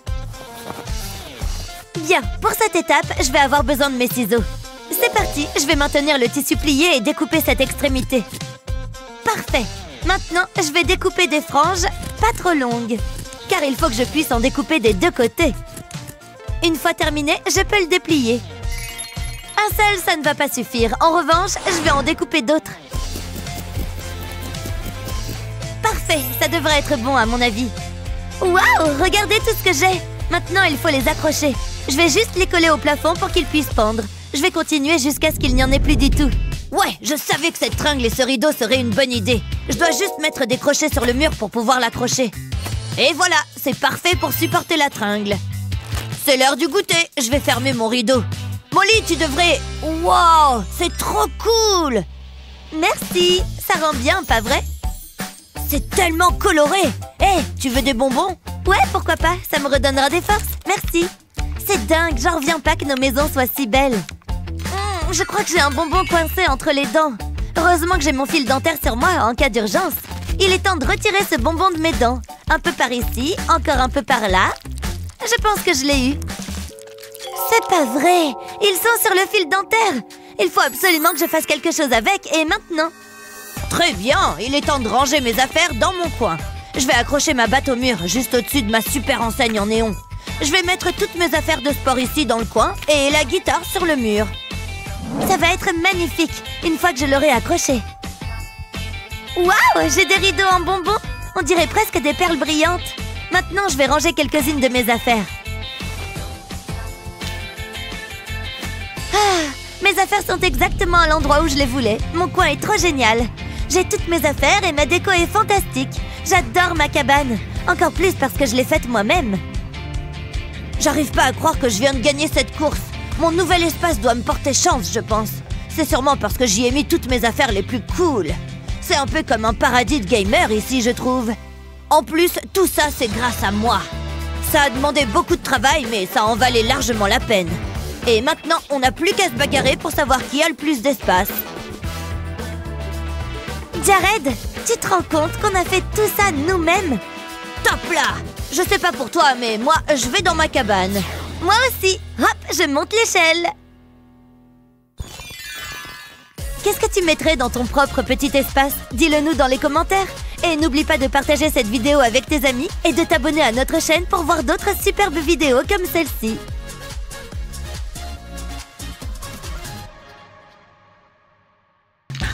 Bien, pour cette étape, je vais avoir besoin de mes ciseaux. C'est parti, je vais maintenir le tissu plié et découper cette extrémité. Parfait. Maintenant, je vais découper des franges pas trop longues, car il faut que je puisse en découper des deux côtés. Une fois terminé, je peux le déplier. Un seul, ça ne va pas suffire. En revanche, je vais en découper d'autres. Parfait, ça devrait être bon à mon avis. Waouh, regardez tout ce que j'ai. Maintenant, il faut les accrocher. Je vais juste les coller au plafond pour qu'ils puissent pendre. Je vais continuer jusqu'à ce qu'il n'y en ait plus du tout. Ouais, je savais que cette tringle et ce rideau seraient une bonne idée. Je dois juste mettre des crochets sur le mur pour pouvoir l'accrocher. Et voilà, c'est parfait pour supporter la tringle. C'est l'heure du goûter, je vais fermer mon rideau. Molly, tu devrais... Wow, c'est trop cool! Merci, ça rend bien, pas vrai? C'est tellement coloré. Hé, tu veux des bonbons? Ouais, pourquoi pas, ça me redonnera des forces, merci. C'est dingue, j'en reviens pas que nos maisons soient si belles. Je crois que j'ai un bonbon coincé entre les dents. Heureusement que j'ai mon fil dentaire sur moi en cas d'urgence. Il est temps de retirer ce bonbon de mes dents. Un peu par ici, encore un peu par là. Je pense que je l'ai eu. C'est pas vrai! Ils sont sur le fil dentaire! Il faut absolument que je fasse quelque chose avec, et maintenant. Très bien, il est temps de ranger mes affaires dans mon coin. Je vais accrocher ma batte au mur, juste au-dessus de ma super enseigne en néon. Je vais mettre toutes mes affaires de sport ici dans le coin et la guitare sur le mur. Ça va être magnifique, une fois que je l'aurai accroché. Waouh, j'ai des rideaux en bonbons. On dirait presque des perles brillantes. Maintenant, je vais ranger quelques-unes de mes affaires. Mes affaires sont exactement à l'endroit où je les voulais. Mon coin est trop génial. J'ai toutes mes affaires et ma déco est fantastique. J'adore ma cabane. Encore plus parce que je l'ai faite moi-même. J'arrive pas à croire que je viens de gagner cette course. Mon nouvel espace doit me porter chance, je pense. C'est sûrement parce que j'y ai mis toutes mes affaires les plus cool. C'est un peu comme un paradis de gamer ici, je trouve. En plus, tout ça, c'est grâce à moi. Ça a demandé beaucoup de travail, mais ça en valait largement la peine. Et maintenant, on n'a plus qu'à se bagarrer pour savoir qui a le plus d'espace. Jared, tu te rends compte qu'on a fait tout ça nous-mêmes? Top là! Je sais pas pour toi, mais moi, je vais dans ma cabane. Moi aussi. Hop, je monte l'échelle. Qu'est-ce que tu mettrais dans ton propre petit espace? Dis-le nous dans les commentaires. Et n'oublie pas de partager cette vidéo avec tes amis et de t'abonner à notre chaîne pour voir d'autres superbes vidéos comme celle-ci.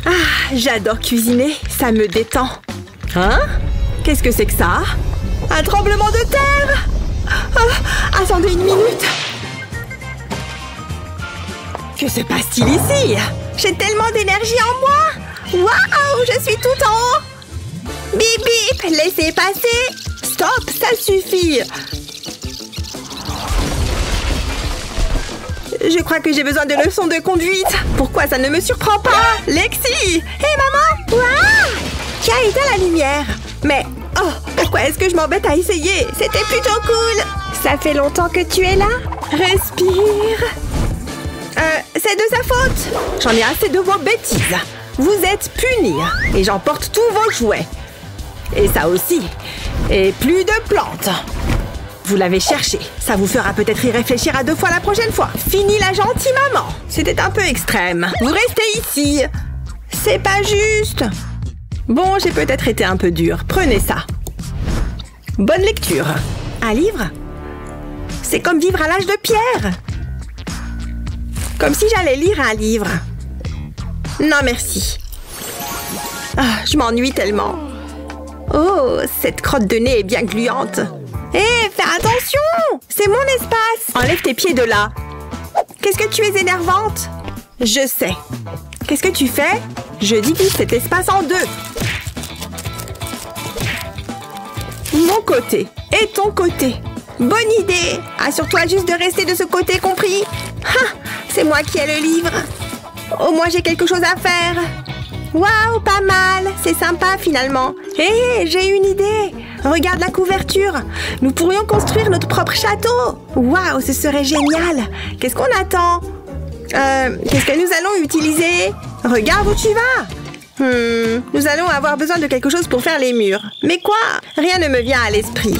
Ah, j'adore cuisiner, ça me détend. Hein? Qu'est-ce que c'est que ça? Un tremblement de terre! Oh, attendez une minute. Que se passe-t-il ici? J'ai tellement d'énergie en moi! Waouh, je suis tout en haut! Bip bip, laissez passer! Stop, ça suffit! Je crois que j'ai besoin de leçons de conduite. Pourquoi ça ne me surprend pas? Lexi! Hé maman! Waouh! Tu as éteint la lumière. Mais, oh, pourquoi est-ce que je m'embête à essayer? C'était plutôt cool. Ça fait longtemps que tu es là? Respire. C'est de sa faute. J'en ai assez de vos bêtises. Vous êtes punis. Et j'emporte tous vos jouets. Et ça aussi. Et plus de plantes. Vous l'avez cherché. Ça vous fera peut-être y réfléchir à 2 fois la prochaine fois. Fini la gentille maman. C'était un peu extrême. Vous restez ici. C'est pas juste. Bon, j'ai peut-être été un peu dure. Prenez ça. Bonne lecture. Un livre? C'est comme vivre à l'âge de pierre. Comme si j'allais lire un livre. Non, merci. Ah, je m'ennuie tellement. Oh, cette crotte de nez est bien gluante. Hé, fais attention! C'est mon espace! Enlève tes pieds de là. Qu'est-ce que tu es énervante? Je sais. Qu'est-ce que tu fais? Je divise cet espace en 2. Mon côté et ton côté. Bonne idée! Assure-toi juste de rester de ce côté, compris? Ha! C'est moi qui ai le livre. Au moins, j'ai quelque chose à faire. Waouh, pas mal! C'est sympa, finalement. Hé, j'ai une idée! Regarde la couverture. Nous pourrions construire notre propre château. Waouh, ce serait génial. Qu'est-ce qu'on attend? Qu'est-ce que nous allons utiliser? Regarde où tu vas. Nous allons avoir besoin de quelque chose pour faire les murs. Mais quoi? Rien ne me vient à l'esprit.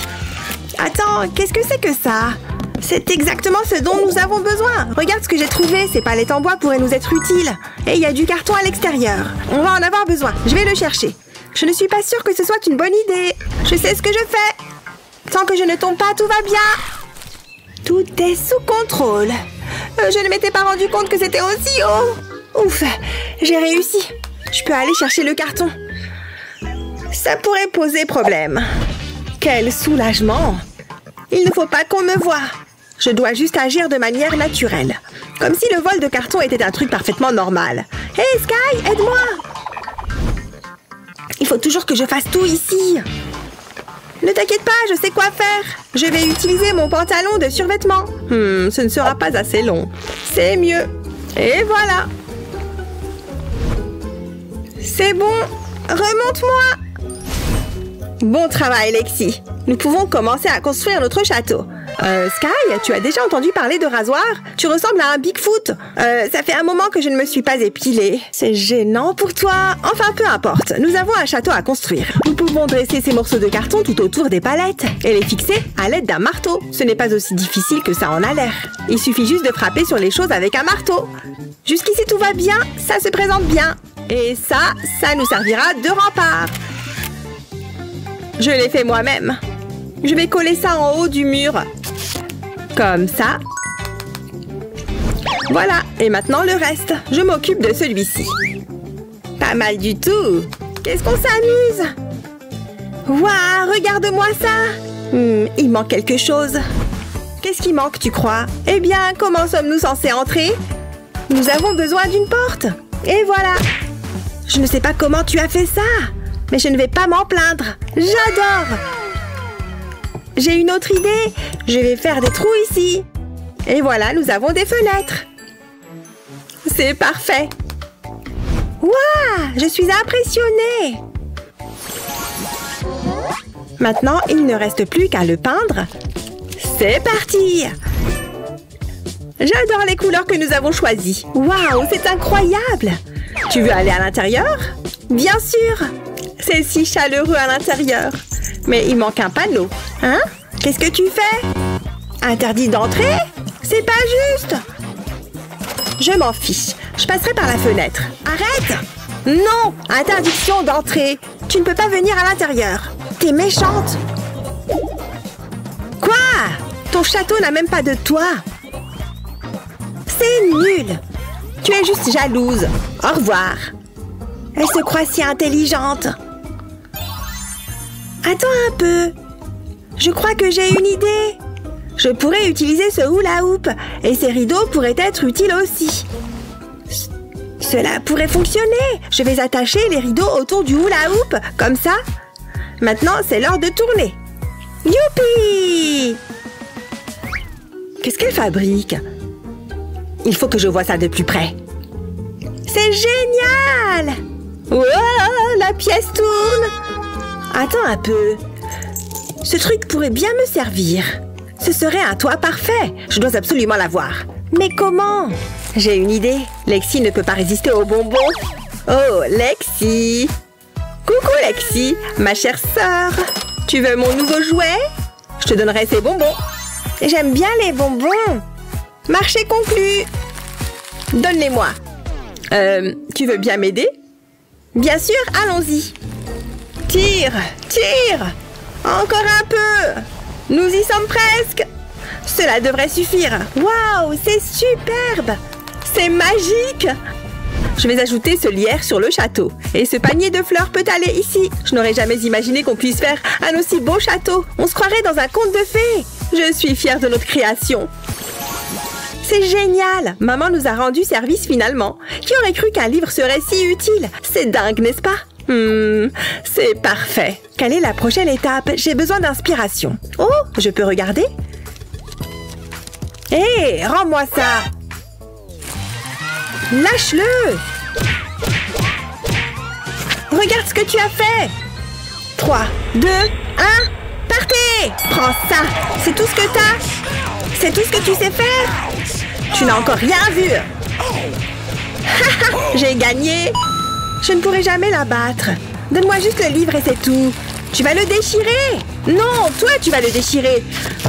Attends, qu'est-ce que c'est que ça? C'est exactement ce dont nous avons besoin. Regarde ce que j'ai trouvé. Ces palettes en bois pourraient nous être utiles. Et il y a du carton à l'extérieur. On va en avoir besoin. Je vais le chercher. Je ne suis pas sûre que ce soit une bonne idée. Je sais ce que je fais. Tant que je ne tombe pas, tout va bien. Tout est sous contrôle. Je ne m'étais pas rendu compte que c'était aussi haut. Ouf, j'ai réussi. Je peux aller chercher le carton. Ça pourrait poser problème. Quel soulagement. Il ne faut pas qu'on me voie. Je dois juste agir de manière naturelle. Comme si le vol de carton était un truc parfaitement normal. Hé, Sky, aide-moi! Il faut toujours que je fasse tout ici. Ne t'inquiète pas, je sais quoi faire. Je vais utiliser mon pantalon de survêtement. Ce ne sera pas assez long. C'est mieux. Et voilà. C'est bon. Remonte-moi. Bon travail, Lexi. Nous pouvons commencer à construire notre château. Sky, tu as déjà entendu parler de rasoir? Tu ressembles à un Bigfoot. Ça fait un moment que je ne me suis pas épilée. C'est gênant pour toi. Enfin, peu importe. Nous avons un château à construire. Nous pouvons dresser ces morceaux de carton tout autour des palettes et les fixer à l'aide d'un marteau. Ce n'est pas aussi difficile que ça en a l'air. Il suffit juste de frapper sur les choses avec un marteau. Jusqu'ici, tout va bien. Ça se présente bien. Et ça nous servira de rempart. Je l'ai fait moi-même. Je vais coller ça en haut du mur. Comme ça. Voilà, et maintenant le reste. Je m'occupe de celui-ci. Pas mal du tout. Qu'est-ce qu'on s'amuse? Waouh, regarde-moi ça. Il manque quelque chose. Qu'est-ce qui manque, tu crois? Eh bien, comment sommes-nous censés entrer? Nous avons besoin d'une porte. Et voilà. Je ne sais pas comment tu as fait ça, mais je ne vais pas m'en plaindre. J'adore. J'ai une autre idée. Je vais faire des trous ici. Et voilà, nous avons des fenêtres. C'est parfait. Waouh, je suis impressionnée. Maintenant, il ne reste plus qu'à le peindre. C'est parti! J'adore les couleurs que nous avons choisies. Waouh, c'est incroyable! Tu veux aller à l'intérieur? Bien sûr! C'est si chaleureux à l'intérieur. Mais il manque un panneau. Hein? Qu'est-ce que tu fais? Interdit d'entrer? C'est pas juste! Je m'en fiche. Je passerai par la fenêtre. Arrête! Non! Interdiction d'entrer. Tu ne peux pas venir à l'intérieur. T'es méchante. Quoi? Ton château n'a même pas de toit. C'est nul. Tu es juste jalouse. Au revoir. Elle se croit si intelligente. Attends un peu. Je crois que j'ai une idée. Je pourrais utiliser ce hula hoop et ces rideaux pourraient être utiles aussi. Cela pourrait fonctionner. Je vais attacher les rideaux autour du hula hoop, comme ça. Maintenant, c'est l'heure de tourner. Youpi! Qu'est-ce qu'elle fabrique? Il faut que je voie ça de plus près. C'est génial! Wow, la pièce tourne! Attends un peu. Ce truc pourrait bien me servir. Ce serait un toit parfait. Je dois absolument l'avoir. Mais comment? J'ai une idée. Lexi ne peut pas résister aux bonbons. Oh, Lexi! Coucou Lexi, ma chère sœur. Tu veux mon nouveau jouet? Je te donnerai ces bonbons. J'aime bien les bonbons. Marché conclu. Donne-les-moi. Tu veux bien m'aider? Bien sûr, allons-y. Tire, tire. Encore un peu. Nous y sommes presque. Cela devrait suffire. Waouh, c'est superbe. C'est magique. Je vais ajouter ce lierre sur le château. Et ce panier de fleurs peut aller ici. Je n'aurais jamais imaginé qu'on puisse faire un aussi beau château. On se croirait dans un conte de fées. Je suis fière de notre création. C'est génial. Maman nous a rendu service finalement. Qui aurait cru qu'un livre serait si utile? C'est dingue, n'est-ce pas? C'est parfait. Quelle est la prochaine étape? J'ai besoin d'inspiration. Oh, je peux regarder? Hé, rends-moi ça. Lâche-le! Regarde ce que tu as fait! 3, 2, 1, partez! Prends ça! C'est tout ce que t'as? C'est tout ce que tu sais faire? Tu n'as encore rien vu! J'ai gagné! Je ne pourrai jamais la battre. Donne-moi juste le livre et c'est tout. Tu vas le déchirer! Non, toi tu vas le déchirer!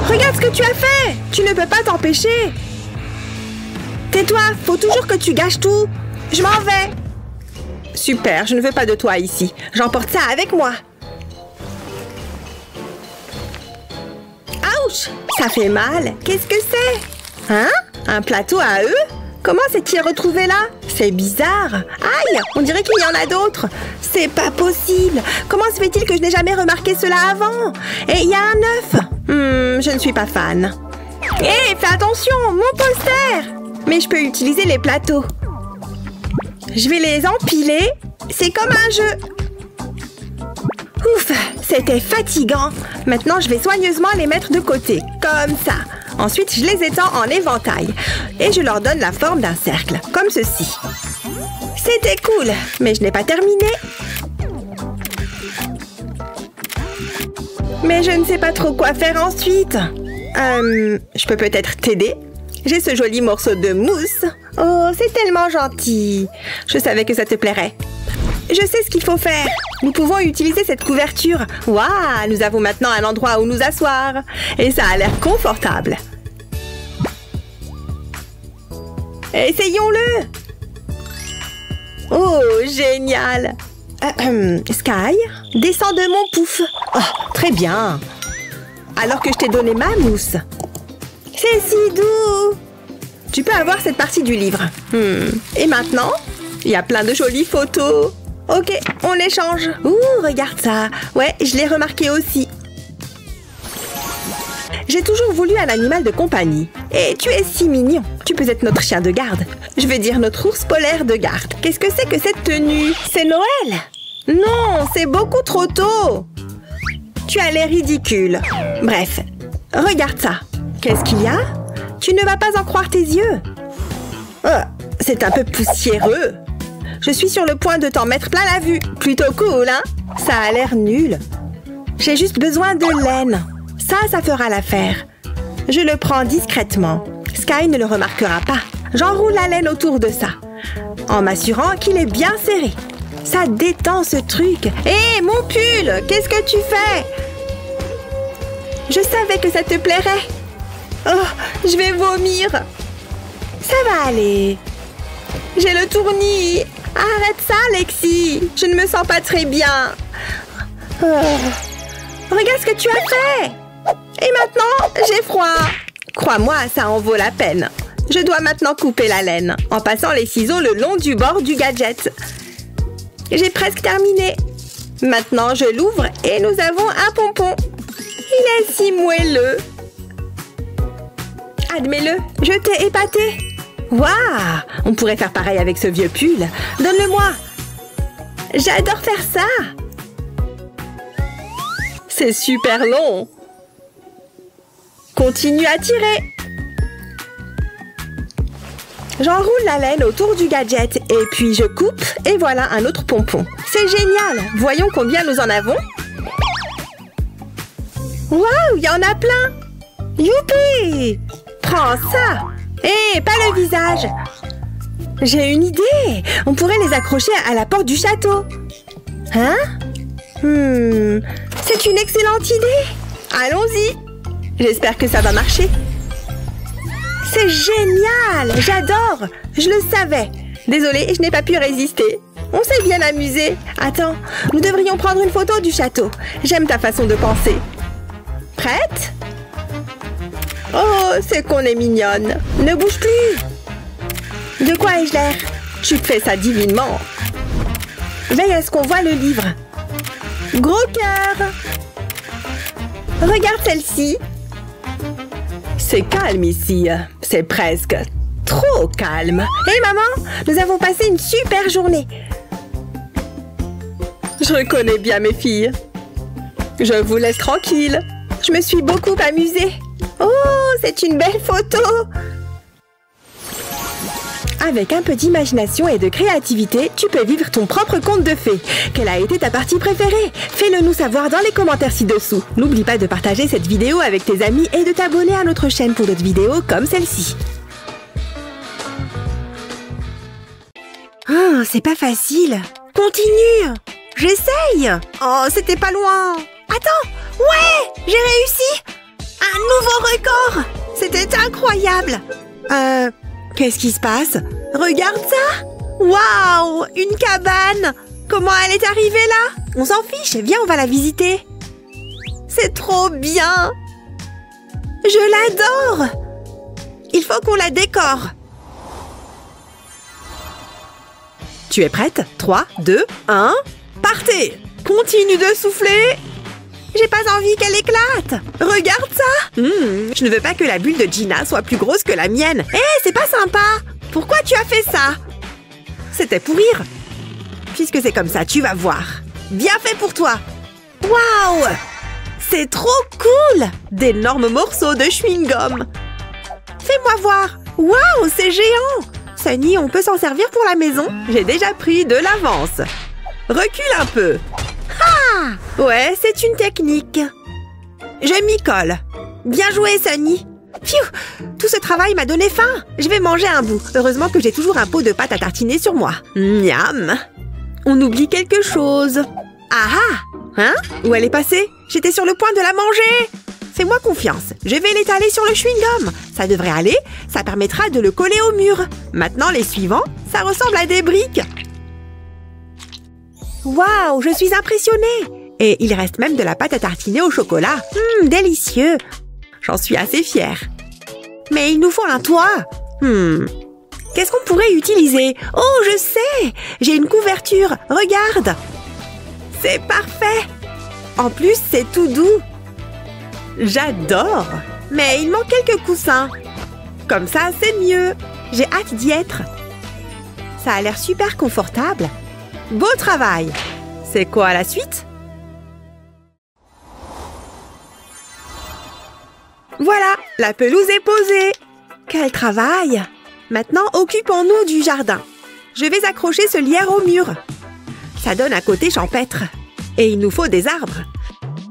Regarde ce que tu as fait! Tu ne peux pas t'empêcher! Tais-toi, faut toujours que tu gâches tout. Je m'en vais. Super, je ne veux pas de toi ici. J'emporte ça avec moi. Ouch, ça fait mal. Qu'est-ce que c'est? Hein? Un plateau à œufs? Comment s'est-il retrouvé là? C'est bizarre. Aïe, on dirait qu'il y en a d'autres. C'est pas possible. Comment se fait-il que je n'ai jamais remarqué cela avant? Et il y a un œuf. Je ne suis pas fan. Hé, fais attention, mon poster! Mais je peux utiliser les plateaux. Je vais les empiler. C'est comme un jeu. Ouf, c'était fatigant. Maintenant, je vais soigneusement les mettre de côté, comme ça. Ensuite, je les étends en éventail. Et je leur donne la forme d'un cercle, comme ceci. C'était cool, mais je n'ai pas terminé. Mais je ne sais pas trop quoi faire ensuite. Je peux peut-être t'aider? J'ai ce joli morceau de mousse. Oh, c'est tellement gentil. Je savais que ça te plairait. Je sais ce qu'il faut faire. Nous pouvons utiliser cette couverture. Waouh, nous avons maintenant un endroit où nous asseoir. Et ça a l'air confortable. Essayons-le. Oh, génial. Sky, descends de mon pouf. Oh, très bien. Alors que je t'ai donné ma mousse. C'est si doux. Tu peux avoir cette partie du livre. Et maintenant, il y a plein de jolies photos. Ok, on échange. Ouh, regarde ça. Ouais, je l'ai remarqué aussi. J'ai toujours voulu un animal de compagnie. Et tu es si mignon. Tu peux être notre chien de garde. Je veux dire notre ours polaire de garde. Qu'est-ce que c'est que cette tenue? C'est Noël? Non, c'est beaucoup trop tôt. Tu as l'air ridicule. Bref, regarde ça. Qu'est-ce qu'il y a? Tu ne vas pas en croire tes yeux. C'est un peu poussiéreux. Je suis sur le point de t'en mettre plein la vue. Plutôt cool, hein? Ça a l'air nul. J'ai juste besoin de laine. Ça fera l'affaire. Je le prends discrètement. Sky ne le remarquera pas. J'enroule la laine autour de ça, en m'assurant qu'il est bien serré. Ça détend ce truc. Hé, mon pull! Qu'est-ce que tu fais? Je savais que ça te plairait. Oh, je vais vomir. Ça va aller. J'ai le tournis. Arrête ça, Lexi. Je ne me sens pas très bien. Regarde ce que tu as fait. Et maintenant, j'ai froid. Crois-moi, ça en vaut la peine. Je dois maintenant couper la laine en passant les ciseaux le long du bord du gadget. J'ai presque terminé. Maintenant, je l'ouvre et nous avons un pompon. Il est si moelleux. Admets-le, je t'ai épaté. Waouh! On pourrait faire pareil avec ce vieux pull. Donne-le-moi. J'adore faire ça. C'est super long. Continue à tirer. J'enroule la laine autour du gadget et puis je coupe et voilà un autre pompon. C'est génial! Voyons combien nous en avons. Waouh, il y en a plein! Youpi! Prends ça! Hé, pas le visage! J'ai une idée! On pourrait les accrocher à la porte du château. Hein? C'est une excellente idée! Allons-y! J'espère que ça va marcher. C'est génial! J'adore! Je le savais. Désolée, je n'ai pas pu résister. On s'est bien amusé. Attends, nous devrions prendre une photo du château. J'aime ta façon de penser. Prête? Oh, c'est qu'on est mignonne. Ne bouge plus. De quoi ai-je l'air? Tu fais ça divinement. Veille à ce qu'on voit le livre. Gros cœur. Regarde celle-ci. C'est calme ici. C'est presque trop calme. Hé maman, nous avons passé une super journée. Je reconnais bien mes filles. Je vous laisse tranquille. Je me suis beaucoup amusée. Oh, c'est une belle photo. Avec un peu d'imagination et de créativité, tu peux vivre ton propre conte de fées. Quelle a été ta partie préférée? Fais-le nous savoir dans les commentaires ci-dessous. N'oublie pas de partager cette vidéo avec tes amis et de t'abonner à notre chaîne pour d'autres vidéos comme celle-ci. Oh, c'est pas facile. Continue. J'essaye. Oh, c'était pas loin. Attends. Ouais, j'ai réussi. Un nouveau record. C'était incroyable. Qu'est-ce qui se passe? Regarde ça! Waouh! Une cabane! Comment elle est arrivée là? On s'en fiche, viens, on va la visiter. C'est trop bien! Je l'adore! Il faut qu'on la décore. Tu es prête? 3, 2, 1... Partez! Continue de souffler! J'ai pas envie qu'elle éclate! Regarde ça! Je ne veux pas que la bulle de Gina soit plus grosse que la mienne. Hé, c'est pas sympa! Pourquoi tu as fait ça? C'était pour rire. Puisque c'est comme ça, tu vas voir. Bien fait pour toi! Waouh! C'est trop cool! D'énormes morceaux de chewing-gum. Fais-moi voir! Waouh, c'est géant! Sunny, on peut s'en servir pour la maison? J'ai déjà pris de l'avance. Recule un peu. Ah! Ouais, c'est une technique. Je m'y colle. Bien joué, Sunny. Pfiou! Tout ce travail m'a donné faim. Je vais manger un bout. Heureusement que j'ai toujours un pot de pâte à tartiner sur moi. Miam! On oublie quelque chose. Ah ah! Hein? Où elle est passée? J'étais sur le point de la manger. Fais-moi confiance. Je vais l'étaler sur le chewing-gum. Ça devrait aller. Ça permettra de le coller au mur. Maintenant, les suivants, ça ressemble à des briques. Waouh, je suis impressionnée! Et il reste même de la pâte à tartiner au chocolat. Délicieux! J'en suis assez fière. Mais il nous faut un toit. Qu'est-ce qu'on pourrait utiliser? Oh, je sais! J'ai une couverture, regarde! C'est parfait! En plus, c'est tout doux. J'adore! Mais il manque quelques coussins. Comme ça, c'est mieux. J'ai hâte d'y être. Ça a l'air super confortable. Beau travail! C'est quoi la suite? Voilà, la pelouse est posée. Quel travail! Maintenant, occupons-nous du jardin. Je vais accrocher ce lierre au mur. Ça donne un côté champêtre. Et il nous faut des arbres.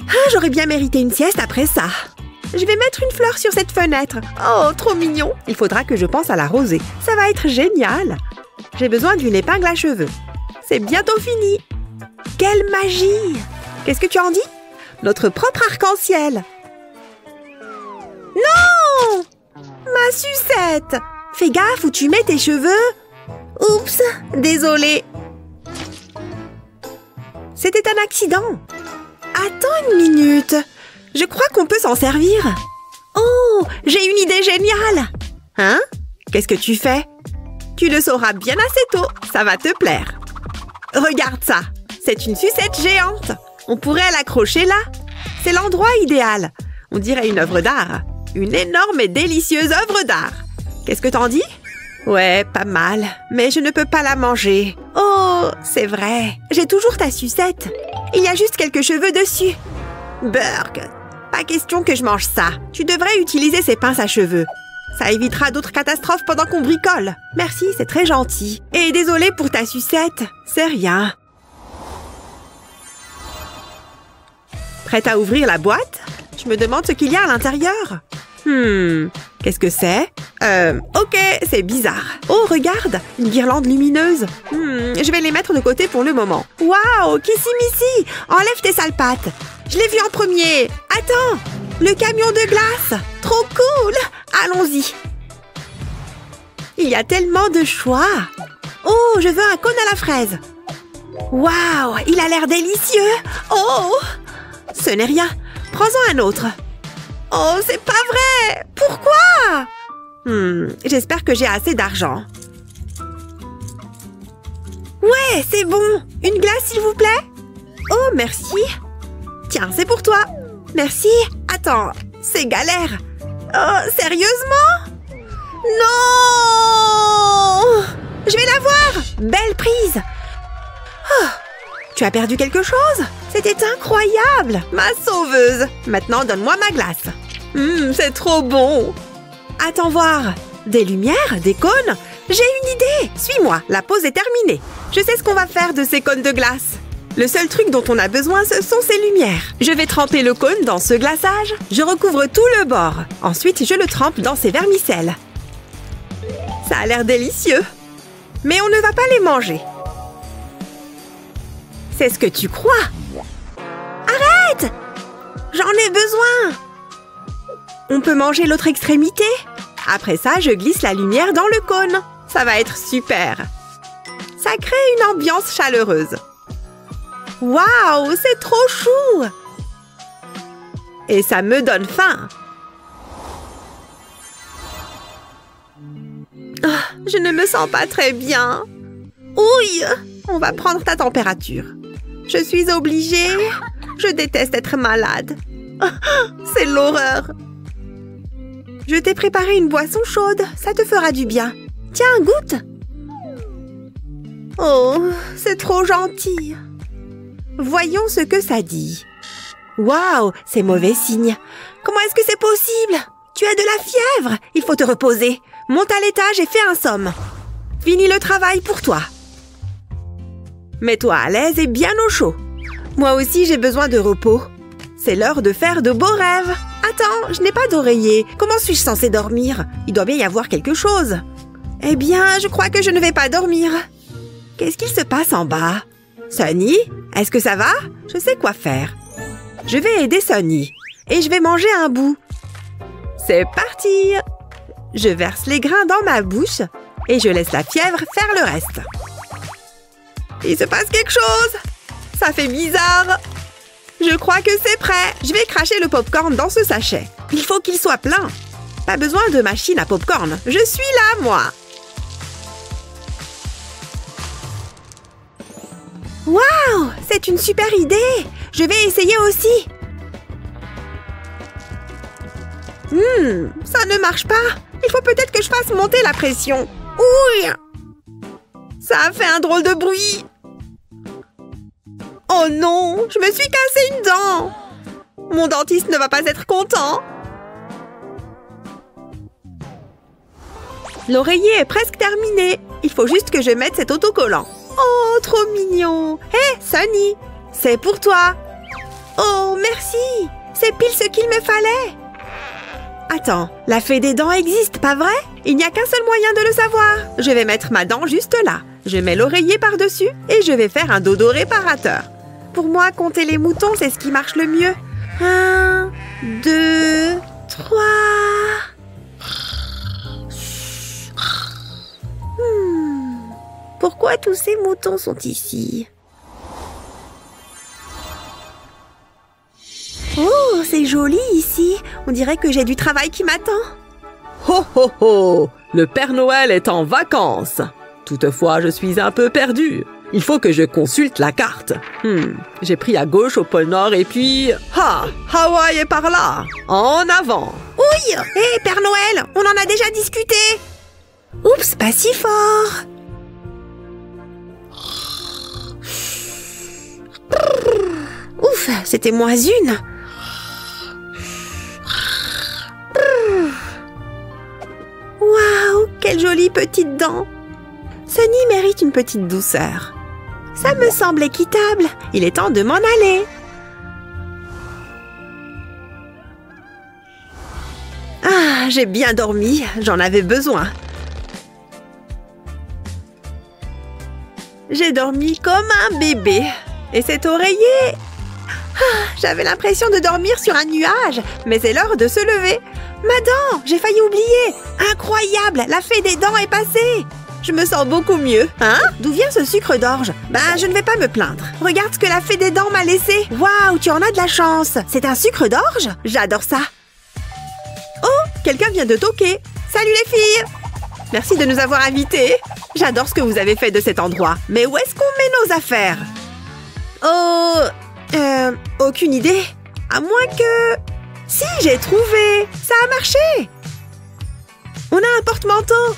Ah, j'aurais bien mérité une sieste après ça. Je vais mettre une fleur sur cette fenêtre. Oh, trop mignon! Il faudra que je pense à l'arroser. Ça va être génial! J'ai besoin d'une épingle à cheveux. C'est bientôt fini. Quelle magie! Qu'est-ce que tu en dis? Notre propre arc-en-ciel. Non! Ma sucette! Fais gaffe où tu mets tes cheveux. Oups! Désolée. C'était un accident. Attends une minute. Je crois qu'on peut s'en servir. Oh! J'ai une idée géniale! Hein? Qu'est-ce que tu fais? Tu le sauras bien assez tôt. Ça va te plaire. Regarde ça. C'est une sucette géante. On pourrait l'accrocher là. C'est l'endroit idéal. On dirait une œuvre d'art. Une énorme et délicieuse œuvre d'art. Qu'est-ce que t'en dis? Ouais, pas mal. Mais je ne peux pas la manger. Oh, c'est vrai. J'ai toujours ta sucette. Il y a juste quelques cheveux dessus. Burk, pas question que je mange ça. Tu devrais utiliser ces pinces à cheveux. Ça évitera d'autres catastrophes pendant qu'on bricole. Merci, c'est très gentil. Et désolé pour ta sucette. C'est rien. Prête à ouvrir la boîte? Je me demande ce qu'il y a à l'intérieur. Qu'est-ce que c'est? Ok, c'est bizarre. Oh, regarde, une guirlande lumineuse. Je vais les mettre de côté pour le moment. Waouh, Kissimisi, enlève tes sales pattes. Je l'ai vu en premier. Attends, le camion de glace. Trop cool. Allons-y. Il y a tellement de choix. Oh, je veux un cône à la fraise. Waouh, il a l'air délicieux. Oh, ce n'est rien. Prends-en un autre. Oh, c'est pas vrai! Pourquoi? J'espère que j'ai assez d'argent. Ouais, c'est bon! Une glace, s'il vous plaît? Oh, merci! Tiens, c'est pour toi! Merci! Attends, c'est galère! Oh, sérieusement? Non! Je vais l'avoir! Belle prise! Oh, tu as perdu quelque chose? C'était incroyable! Ma sauveuse! Maintenant, donne-moi ma glace. C'est trop bon! Attends voir. Des lumières? Des cônes? J'ai une idée! Suis-moi, la pause est terminée. Je sais ce qu'on va faire de ces cônes de glace. Le seul truc dont on a besoin, ce sont ces lumières. Je vais tremper le cône dans ce glaçage. Je recouvre tout le bord. Ensuite, je le trempe dans ces vermicelles. Ça a l'air délicieux. Mais on ne va pas les manger. C'est ce que tu crois? Arrête! J'en ai besoin! On peut manger l'autre extrémité? Après ça, je glisse la lumière dans le cône. Ça va être super. Ça crée une ambiance chaleureuse. Waouh, c'est trop chou! Et ça me donne faim. Je ne me sens pas très bien. Ouille! On va prendre ta température. Je suis obligée. Je déteste être malade. C'est l'horreur. Je t'ai préparé une boisson chaude. Ça te fera du bien. Tiens, goûte. Oh, c'est trop gentil. Voyons ce que ça dit. Waouh, c'est mauvais signe. Comment est-ce que c'est possible? Tu as de la fièvre. Il faut te reposer. Monte à l'étage et fais un somme. Finis le travail pour toi. Mets-toi à l'aise et bien au chaud. Moi aussi, j'ai besoin de repos. C'est l'heure de faire de beaux rêves. Attends, je n'ai pas d'oreiller. Comment suis-je censée dormir? Il doit bien y avoir quelque chose. Eh bien, je crois que je ne vais pas dormir. Qu'est-ce qu'il se passe en bas? Sunny, est-ce que ça va? Je sais quoi faire. Je vais aider Sunny. Et je vais manger un bout. C'est parti! Je verse les grains dans ma bouche. Et je laisse la fièvre faire le reste. Il se passe quelque chose! ça fait bizarre. Je crois que c'est prêt. Je vais cracher le popcorn dans ce sachet. Il faut qu'il soit plein. Pas besoin de machine à popcorn. Je suis là, moi. Waouh, c'est une super idée. Je vais essayer aussi. Ça ne marche pas. Il faut peut-être que je fasse monter la pression. Ouh! Ça a fait un drôle de bruit. Oh non, je me suis cassé une dent. Mon dentiste ne va pas être content. L'oreiller est presque terminé. Il faut juste que je mette cet autocollant. Oh, trop mignon. Hé, Sunny, c'est pour toi. Oh, merci. C'est pile ce qu'il me fallait. Attends, la fée des dents existe, pas vrai? Il n'y a qu'un seul moyen de le savoir. Je vais mettre ma dent juste là. Je mets l'oreiller par-dessus et je vais faire un dodo réparateur. Pour moi, compter les moutons, c'est ce qui marche le mieux. 1, 2, 3... Pourquoi tous ces moutons sont ici? Oh, c'est joli ici. On dirait que j'ai du travail qui m'attend. Ho ho ho! Le Père Noël est en vacances. Toutefois, je suis un peu perdue. Il faut que je consulte la carte. J'ai pris à gauche au pôle Nord et puis... Ah! Hawaï est par là! En avant! Oui! Hé, Père Noël, on en a déjà discuté! Oups, pas si fort! Ouf, c'était moins une! Waouh, quelle jolie petite dent! Sunny mérite une petite douceur. Ça me semble équitable. Il est temps de m'en aller. Ah, j'ai bien dormi. J'en avais besoin. J'ai dormi comme un bébé. Et cet oreiller... j'avais l'impression de dormir sur un nuage. Mais c'est l'heure de se lever. Ma dent, j'ai failli oublier. Incroyable, la fée des dents est passée. Je me sens beaucoup mieux. Hein? D'où vient ce sucre d'orge? Je ne vais pas me plaindre. Regarde ce que la fée des dents m'a laissé. Waouh, tu en as de la chance. C'est un sucre d'orge? J'adore ça. Oh, quelqu'un vient de toquer. Salut les filles. Merci de nous avoir invités. J'adore ce que vous avez fait de cet endroit. Mais où est-ce qu'on met nos affaires? Oh, aucune idée. À moins que... Si, j'ai trouvé. Ça a marché. On a un porte-manteau.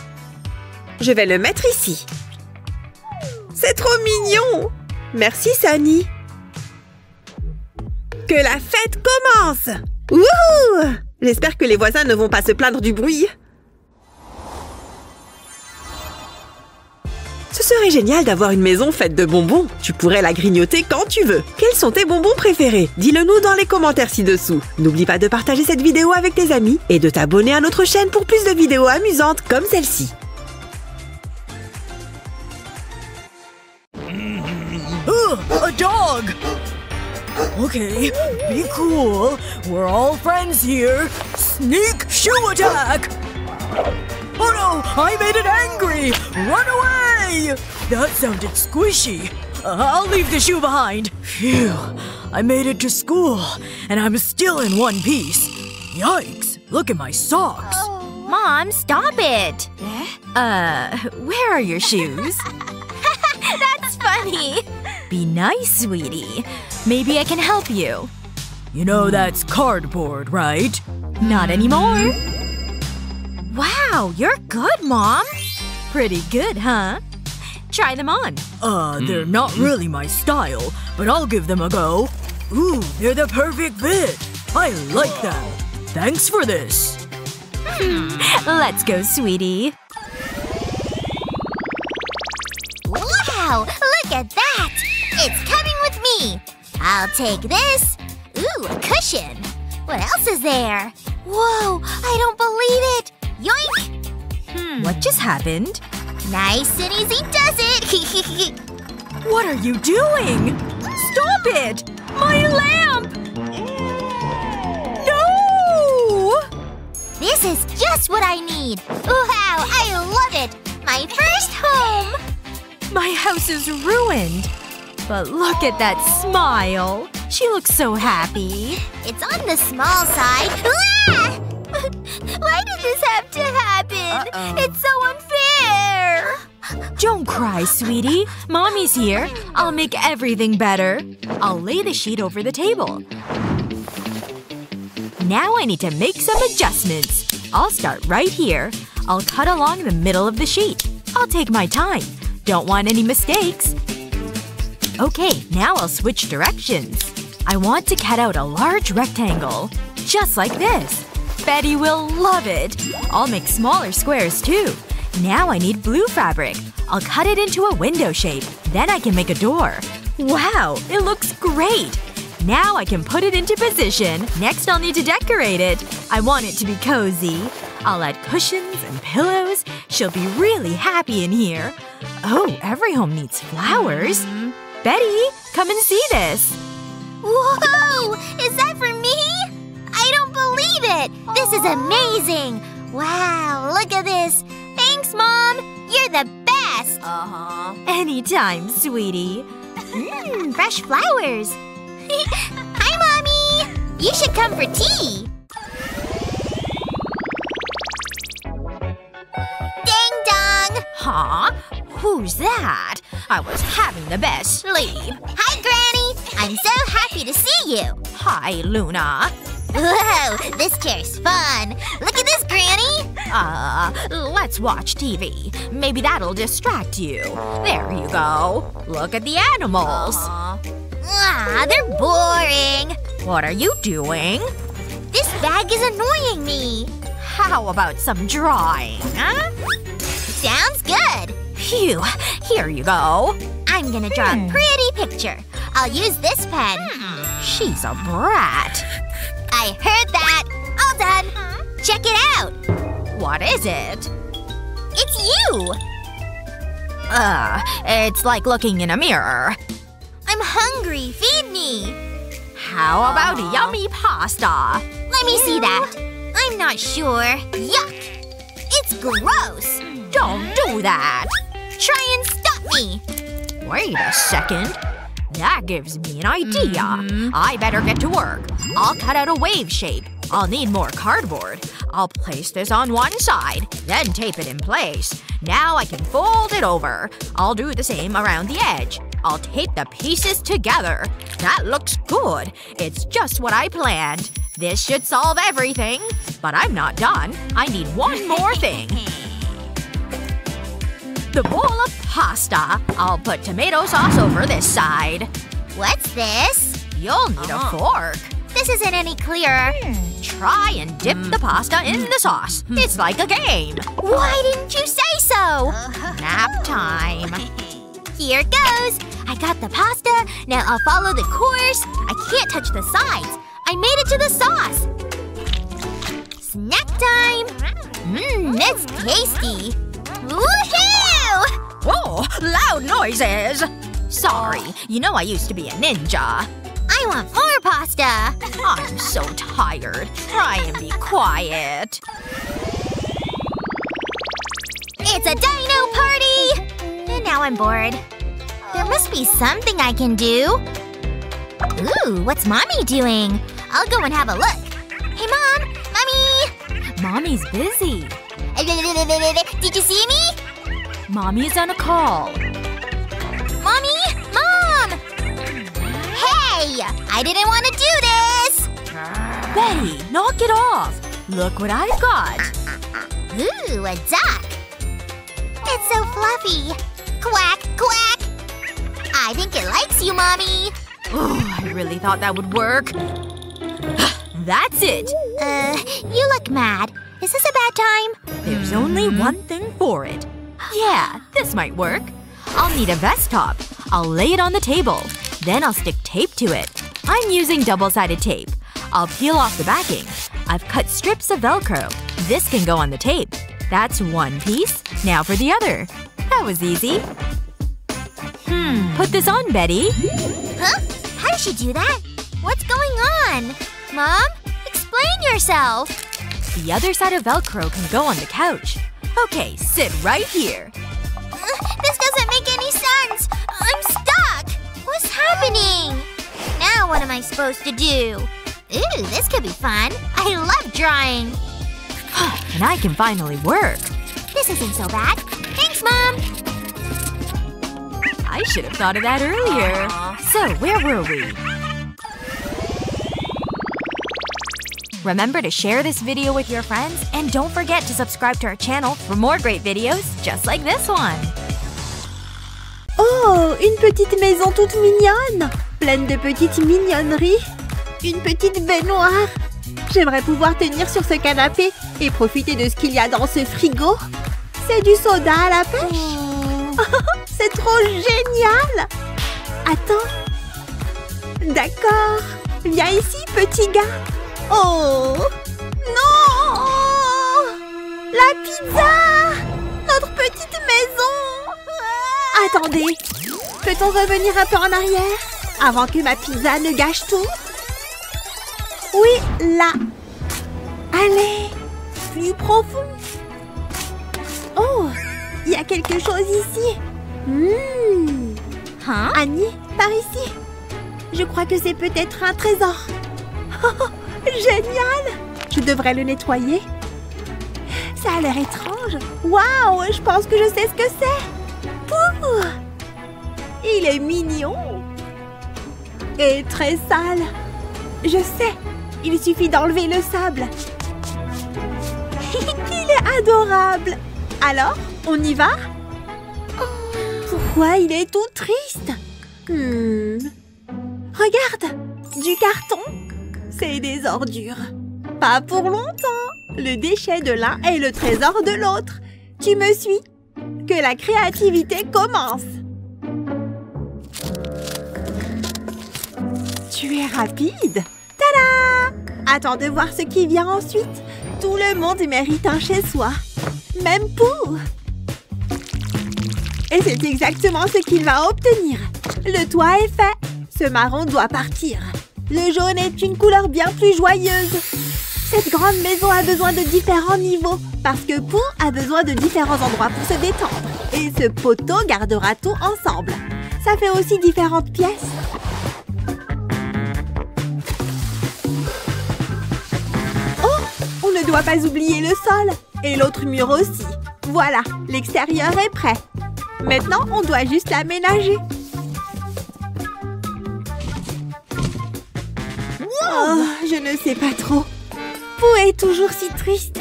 Je vais le mettre ici. C'est trop mignon. Merci, Sunny. Que la fête commence. Wouhou! J'espère que les voisins ne vont pas se plaindre du bruit. Ce serait génial d'avoir une maison faite de bonbons. Tu pourrais la grignoter quand tu veux. Quels sont tes bonbons préférés? Dis-le-nous dans les commentaires ci-dessous. N'oublie pas de partager cette vidéo avec tes amis et de t'abonner à notre chaîne pour plus de vidéos amusantes comme celle-ci. A dog! Okay, be cool. We're all friends here. Sneak shoe attack! Oh no, I made it angry! Run away! That sounded squishy. I'll leave the shoe behind. Phew, I made it to school, and I'm still in one piece. Yikes, look at my socks. Mom, stop it! Where are your shoes? That's funny! Be nice, sweetie. Maybe I can help you. You know that's cardboard, right? Not anymore. Wow, you're good, Mom! Pretty good, huh? Try them on. They're not really my style, but I'll give them a go. Ooh, they're the perfect fit. I like them. Thanks for this. Let's go, sweetie. Wow! Look at that! It's coming with me! I'll take this. Ooh, a cushion. What else is there? Whoa! I don't believe it! Yoink! What just happened? Nice and easy does it! What are you doing? Stop it! My lamp! No! This is just what I need! Wow! I love it! My first home! My house is ruined. But look at that smile. She looks so happy. It's on the small side. Ah! Why did this have to happen? It's so unfair. Don't cry, sweetie. Mommy's here. I'll make everything better. I'll lay the sheet over the table. Now I need to make some adjustments. I'll start right here. I'll cut along the middle of the sheet. I'll take my time. Don't want any mistakes. Okay, now I'll switch directions. I want to cut out a large rectangle. Just like this. Betty will love it. I'll make smaller squares too. Now I need blue fabric. I'll cut it into a window shape. Then I can make a door. Wow, it looks great! Now I can put it into position. Next I'll need to decorate it. I want it to be cozy. I'll add cushions and pillows. She'll be really happy in here. Oh, every home needs flowers. Betty, come and see this. Whoa! Is that for me? I don't believe it! This is amazing! Wow, look at this! Thanks, Mom! You're the best! Anytime, sweetie. Fresh flowers! Hi, Mommy! You should come for tea! Ding dong! Huh? Who's that? I was having the best sleep. Hi, Granny! I'm so happy to see you! Hi, Luna. Whoa! This chair's fun! Look at this, Granny! Let's watch TV. Maybe that'll distract you. There you go. Look at the animals. Ah, they're boring! What are you doing? This bag is annoying me! How about some drawing, huh? Sounds good! Phew. Here you go. I'm gonna draw a pretty picture. I'll use this pen. She's a brat. I heard that! All done! Check it out! What is it? It's you! It's like looking in a mirror. I'm hungry. Feed me! How about yummy pasta? Let me see that. I'm not sure. Yuck! It's gross! Don't do that. Try and stop me! Wait a second. That gives me an idea. I better get to work. I'll cut out a wave shape. I'll need more cardboard. I'll place this on one side, then tape it in place. Now I can fold it over. I'll do the same around the edge. I'll tape the pieces together. That looks good. It's just what I planned. This should solve everything. But I'm not done. I need one more thing. The bowl of pasta. I'll put tomato sauce over this side. What's this? You'll need a fork. This isn't any clearer. Try and dip the pasta in the sauce. It's like a game. Why didn't you say so? Nap time. Here goes! I got the pasta. Now I'll follow the course. I can't touch the sides. I made it to the sauce. Snack time! That's tasty. Woohoo! Whoa! Loud noises! Sorry. You know I used to be a ninja. I want more pasta! I'm so tired. Try and be quiet. It's a dino party! And now I'm bored. There must be something I can do. Ooh, what's Mommy doing? I'll go and have a look. Hey, Mom! Mommy! Mommy's busy. Did you see me? Mommy's on a call. Mommy! Mom! Hey! I didn't want to do this! Betty, knock it off. Look what I've got. Ooh, a duck. It's so fluffy. Quack, quack. I think it likes you, Mommy. Oh, I really thought that would work. That's it. You look mad. Is this a bad time? There's only one thing for it. Yeah, this might work. I'll need a vest top. I'll lay it on the table. Then I'll stick tape to it. I'm using double-sided tape. I'll peel off the backing. I've cut strips of Velcro. This can go on the tape. That's one piece. Now for the other. That was easy. Put this on, Betty. Huh? How does she do that? What's going on? Mom? Explain yourself. The other side of Velcro can go on the couch. Okay, sit right here. This doesn't make any sense. I'm stuck. Who's happening? Now what am I supposed to do? Ooh, this could be fun. I love drawing. And I can finally work. This isn't so bad. Thanks, Mom. I should have thought of that earlier. So, where were we? Remember to share this video with your friends and don't forget to subscribe to our channel for more great videos just like this one. Oh, une petite maison toute mignonne, pleine de petites mignonneries. Une petite baignoire. J'aimerais pouvoir tenir sur ce canapé et profiter de ce qu'il y a dans ce frigo. C'est du soda à la pêche. C'est trop génial. Attends. D'accord. Viens ici, petit gars. Oh non! La pizza! Notre petite maison! Attendez, peut-on revenir un peu en arrière avant que ma pizza ne gâche tout? Oui, là. Allez, plus profond. Oh, il y a quelque chose ici. Hein? Annie, par ici. Je crois que c'est peut-être un trésor. Oh, génial! Je devrais le nettoyer. Ça a l'air étrange. Waouh, je pense que je sais ce que c'est. Pouh! Il est mignon. Et très sale. Je sais, il suffit d'enlever le sable. Il est adorable. Alors, on y va? Pourquoi il est tout triste? Regarde, du carton. C'est des ordures. Pas pour longtemps. Le déchet de l'un est le trésor de l'autre. Tu me suis? Que la créativité commence. Tu es rapide. Tada! Attends de voir ce qui vient ensuite. Tout le monde mérite un chez-soi. Même Pooh. Et c'est exactement ce qu'il va obtenir. Le toit est fait. Ce marron doit partir. Le jaune est une couleur bien plus joyeuse. Cette grande maison a besoin de différents niveaux parce que Pooh a besoin de différents endroits pour se détendre. Et ce poteau gardera tout ensemble. Ça fait aussi différentes pièces. Oh, on ne doit pas oublier le sol. Et l'autre mur aussi. Voilà, l'extérieur est prêt. Maintenant, on doit juste l'aménager. Oh, je ne sais pas trop. Pooh est toujours si triste.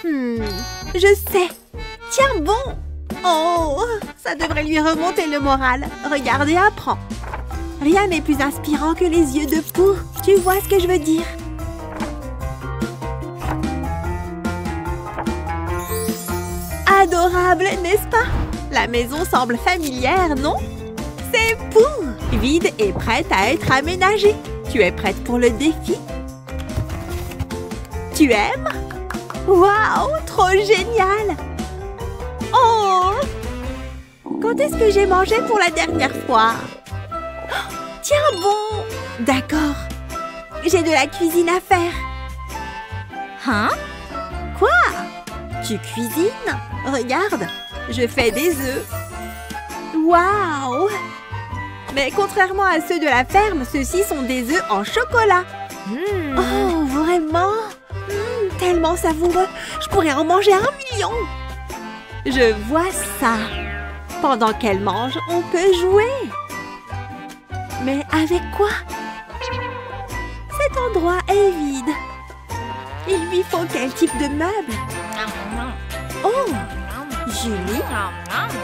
Je sais. Tiens bon. Oh, ça devrait lui remonter le moral. Regarde et apprends. Rien n'est plus inspirant que les yeux de Pooh. Tu vois ce que je veux dire? Adorable, n'est-ce pas? La maison semble familière, non? C'est Pooh, vide et prête à être aménagée. Tu es prête pour le défi? Tu aimes? Waouh, trop génial! Oh! Quand est-ce que j'ai mangé pour la dernière fois? Oh, tiens bon! D'accord. J'ai de la cuisine à faire. Hein? Quoi? Tu cuisines? Regarde, je fais des œufs. Waouh! Mais contrairement à ceux de la ferme, ceux-ci sont des œufs en chocolat. Oh, vraiment? Tellement savoureux. Je pourrais en manger 1 million. Je vois ça. Pendant qu'elle mange, on peut jouer. Mais avec quoi? Cet endroit est vide. Il lui faut quel type de meuble? Oh, Julie?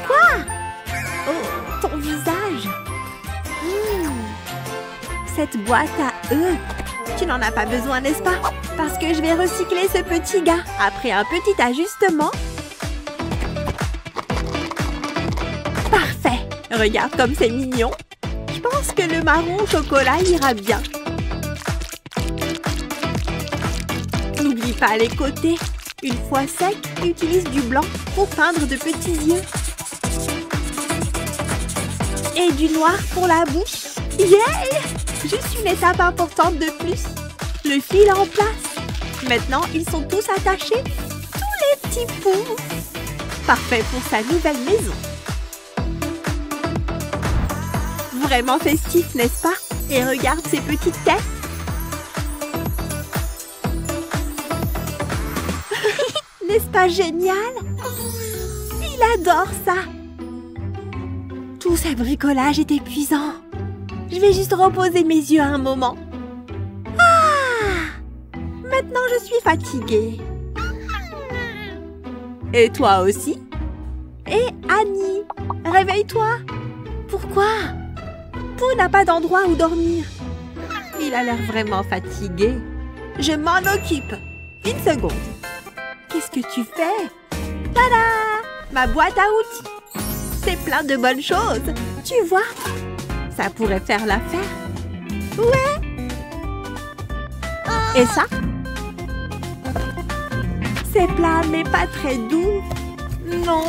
Quoi? Oh, ton visage. Cette boîte à œufs. Tu n'en as pas besoin, n'est-ce pas? Parce que je vais recycler ce petit gars. Après un petit ajustement. Parfait. Regarde comme c'est mignon. Je pense que le marron au chocolat ira bien. N'oublie pas les côtés. Une fois sec, utilise du blanc pour peindre de petits yeux. Et du noir pour la bouche. Yeah! Juste une étape importante de plus. Le fil en place. Maintenant, ils sont tous attachés. Tous les petits Pooh. Parfait pour sa nouvelle maison. Vraiment festif, n'est-ce pas? Et regarde ces petites têtes. N'est-ce pas génial? Il adore ça. Tout ce bricolage est épuisant. Je vais juste reposer mes yeux un moment. Ah! Maintenant, je suis fatiguée. Et toi aussi? Et Annie, réveille-toi. Pourquoi? Pooh n'a pas d'endroit où dormir. Il a l'air vraiment fatigué. Je m'en occupe. Une seconde. Qu'est-ce que tu fais? Tada! Ma boîte à outils. C'est plein de bonnes choses. Tu vois? Ça pourrait faire l'affaire. Ouais. Et ça? C'est plat, mais pas très doux. Non.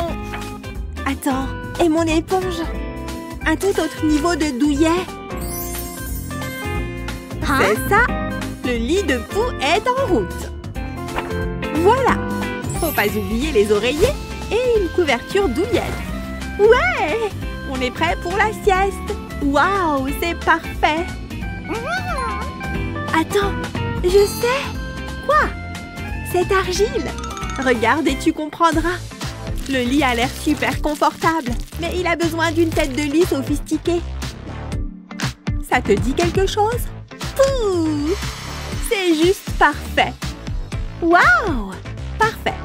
Attends. Et mon éponge? Un tout autre niveau de douillet. C'est ça. Le lit de Pooh est en route. Voilà. Faut pas oublier les oreillers et une couverture douillette. Ouais! On est prêt pour la sieste. Waouh, c'est parfait. Attends, je sais. Quoi? C'est argile. Regarde et tu comprendras. Le lit a l'air super confortable, mais il a besoin d'une tête de lit sophistiquée. Ça te dit quelque chose? Pouh! C'est juste parfait. Waouh! Parfait.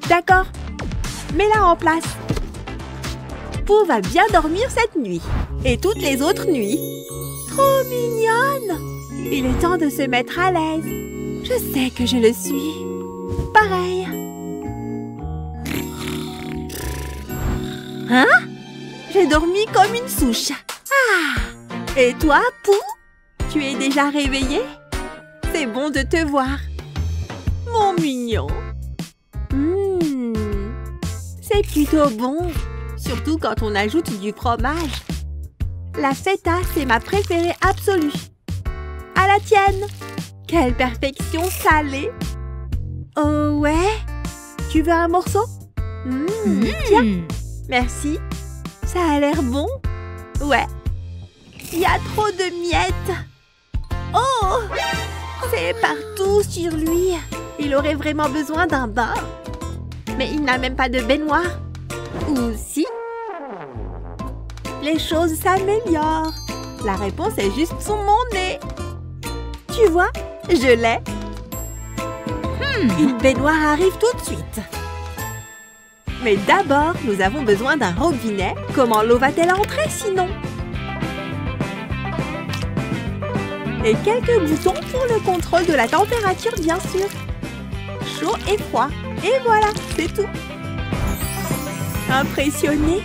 D'accord. Mets-la en place. Pooh va bien dormir cette nuit. Et toutes les autres nuits. Trop mignonne! Il est temps de se mettre à l'aise. Je sais que je le suis. Pareil. Hein? J'ai dormi comme une souche. Ah! Et toi, Pooh? Tu es déjà réveillé? C'est bon de te voir. Mon mignon. C'est plutôt bon. Surtout quand on ajoute du fromage. La feta, c'est ma préférée absolue. À la tienne. Quelle perfection salée. Oh ouais? Tu veux un morceau? Tiens. Merci. Ça a l'air bon. Ouais. Il y a trop de miettes. Oh! C'est partout sur lui. Il aurait vraiment besoin d'un bain. Mais il n'a même pas de baignoire. Ou si? Les choses s'améliorent. La réponse est juste sous mon nez. Tu vois, je l'ai. Une baignoire arrive tout de suite. Mais d'abord, nous avons besoin d'un robinet. Comment l'eau va-t-elle entrer sinon? Et quelques boutons pour le contrôle de la température, bien sûr. Chaud et froid. Et voilà, c'est tout. Impressionné?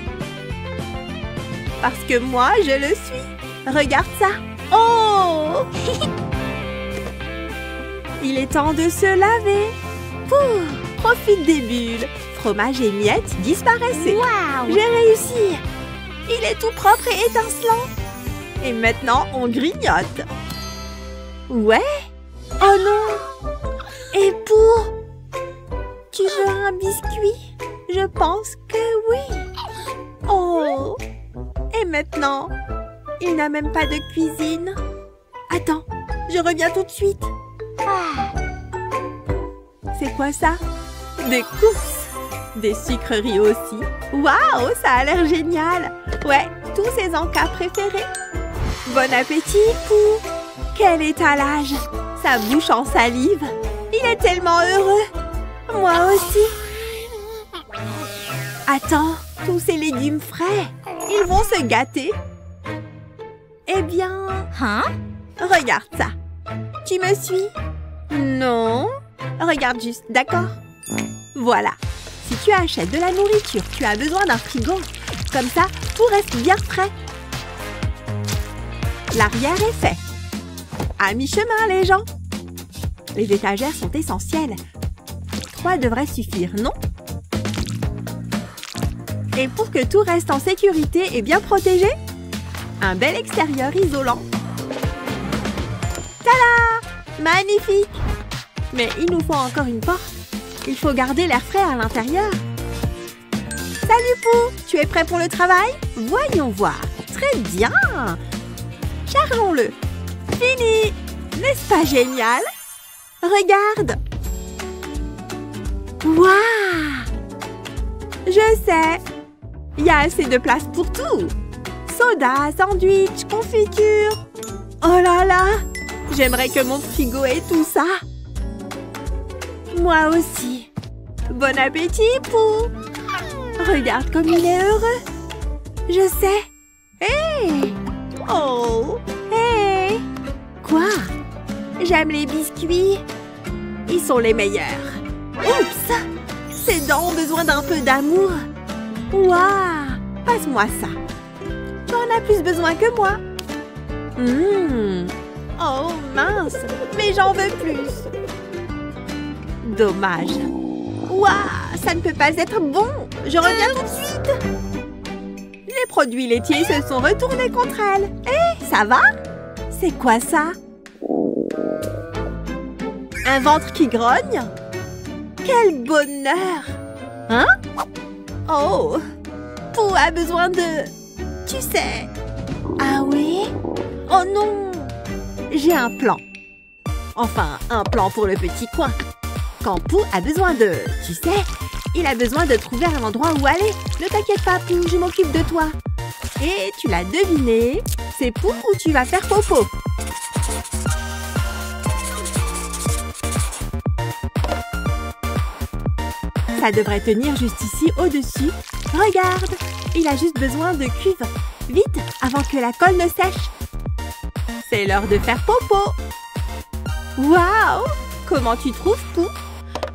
Parce que moi, je le suis. Regarde ça. Oh! Il est temps de se laver. Pouh, profite des bulles. Fromage et miettes disparaissaient. Wow! J'ai réussi. Il est tout propre et étincelant. Et maintenant, on grignote. Ouais? Oh non! Et Pooh? Tu veux un biscuit? Je pense que oui. Oh! Et maintenant? Il n'a même pas de cuisine. Attends, je reviens tout de suite. C'est quoi ça? Des courses. Des sucreries aussi. Waouh, ça a l'air génial. Ouais, tous ses encas préférés. Bon appétit, Pooh. Quel étalage. Sa bouche en salive. Il est tellement heureux. Moi aussi. Attends, tous ces légumes frais. Ils vont se gâter. Eh bien... Regarde ça. Tu me suis? Non. Regarde juste, d'accord? Voilà. Si tu achètes de la nourriture, tu as besoin d'un frigo. Comme ça, tout reste bien frais. L'arrière est fait. À mi-chemin, les gens. Les étagères sont essentielles. 3 devraient suffire, non? Et pour que tout reste en sécurité et bien protégé, un bel extérieur isolant. Tada! Magnifique! Mais il nous faut encore une porte. Il faut garder l'air frais à l'intérieur. Salut Pooh! Tu es prêt pour le travail? Voyons voir. Très très bien. Chargeons-le. Fini. N'est-ce pas génial? Regarde. Waouh! Je sais. Il y a assez de place pour tout. Soda, sandwich, confiture. Oh là là! J'aimerais que mon frigo ait tout ça. Moi aussi. Bon appétit, Pou. Regarde comme il est heureux. Je sais. Hé! Oh! Hé! Quoi? J'aime les biscuits. Ils sont les meilleurs. Oups! Ces dents ont besoin d'un peu d'amour. Waouh! Passe-moi ça. Tu en as plus besoin que moi. Oh mince! Mais j'en veux plus. Dommage. Waouh! Ça ne peut pas être bon. Je reviens tout de suite. Les produits laitiers se sont retournés contre elle. Hé, ça va? C'est quoi ça? Un ventre qui grogne? Quel bonheur! Hein? Oh! Pou a besoin de... Tu sais... Ah oui? Oh non! J'ai un plan. Enfin, un plan pour le petit coin. Quand Pou a besoin de... Tu sais, il a besoin de trouver un endroit où aller. Ne t'inquiète pas, Pou, je m'occupe de toi. Et tu l'as deviné, c'est Pou où tu vas faire popo. Ça devrait tenir juste ici, au-dessus. Regarde, il a juste besoin de cuve. Vite, avant que la colle ne sèche. C'est l'heure de faire popo. Waouh! Comment tu trouves, Pou?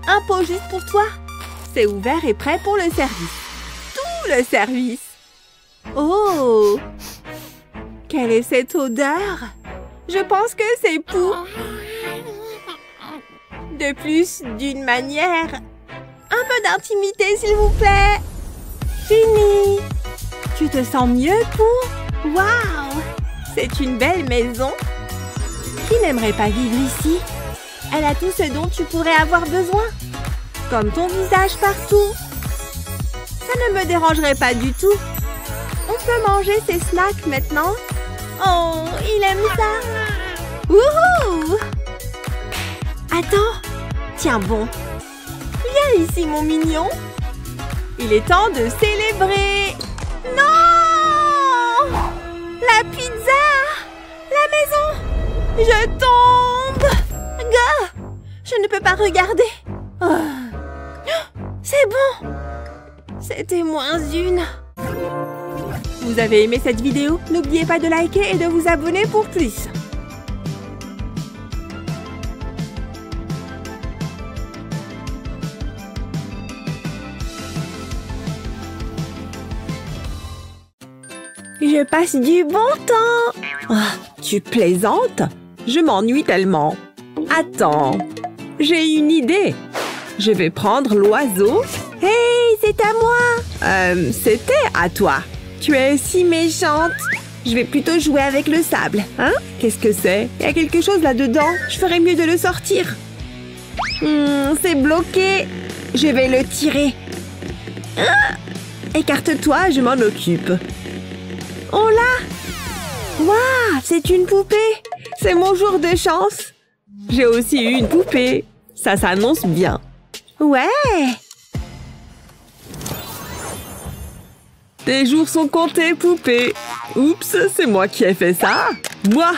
Un pot juste pour toi. C'est ouvert et prêt pour le service. Tout le service. Oh! Quelle est cette odeur? Je pense que c'est Pou. De plus, d'une manière... Un peu d'intimité, s'il vous plaît. Fini. Tu te sens mieux, Pou? Waouh! C'est une belle maison. Qui n'aimerait pas vivre ici? Elle a tout ce dont tu pourrais avoir besoin. Comme ton visage partout. Ça ne me dérangerait pas du tout. On peut manger ses snacks maintenant. Oh, il aime ça. Wouhou! Attends. Tiens bon. Viens ici, mon mignon. Il est temps de célébrer. Non! La pizza! La maison! Je tombe! Gars! Je ne peux pas regarder. Oh. C'est bon! C'était -1. Vous avez aimé cette vidéo? N'oubliez pas de liker et de vous abonner pour plus. Je passe du bon temps. Oh, tu plaisantes? Je m'ennuie tellement. Attends, j'ai une idée. Je vais prendre l'oiseau. Hey, c'est à moi. C'était à toi. Tu es si méchante. Je vais plutôt jouer avec le sable. Hein? Qu'est-ce que c'est? Il y a quelque chose là-dedans. Je ferais mieux de le sortir. C'est bloqué. Je vais le tirer. Ah! Écarte-toi, je m'en occupe. Oh là! Waouh! C'est une poupée! C'est mon jour de chance! J'ai aussi eu une poupée. Ça s'annonce bien. Ouais! Tes jours sont comptés, poupée. Oups, c'est moi qui ai fait ça. Moi,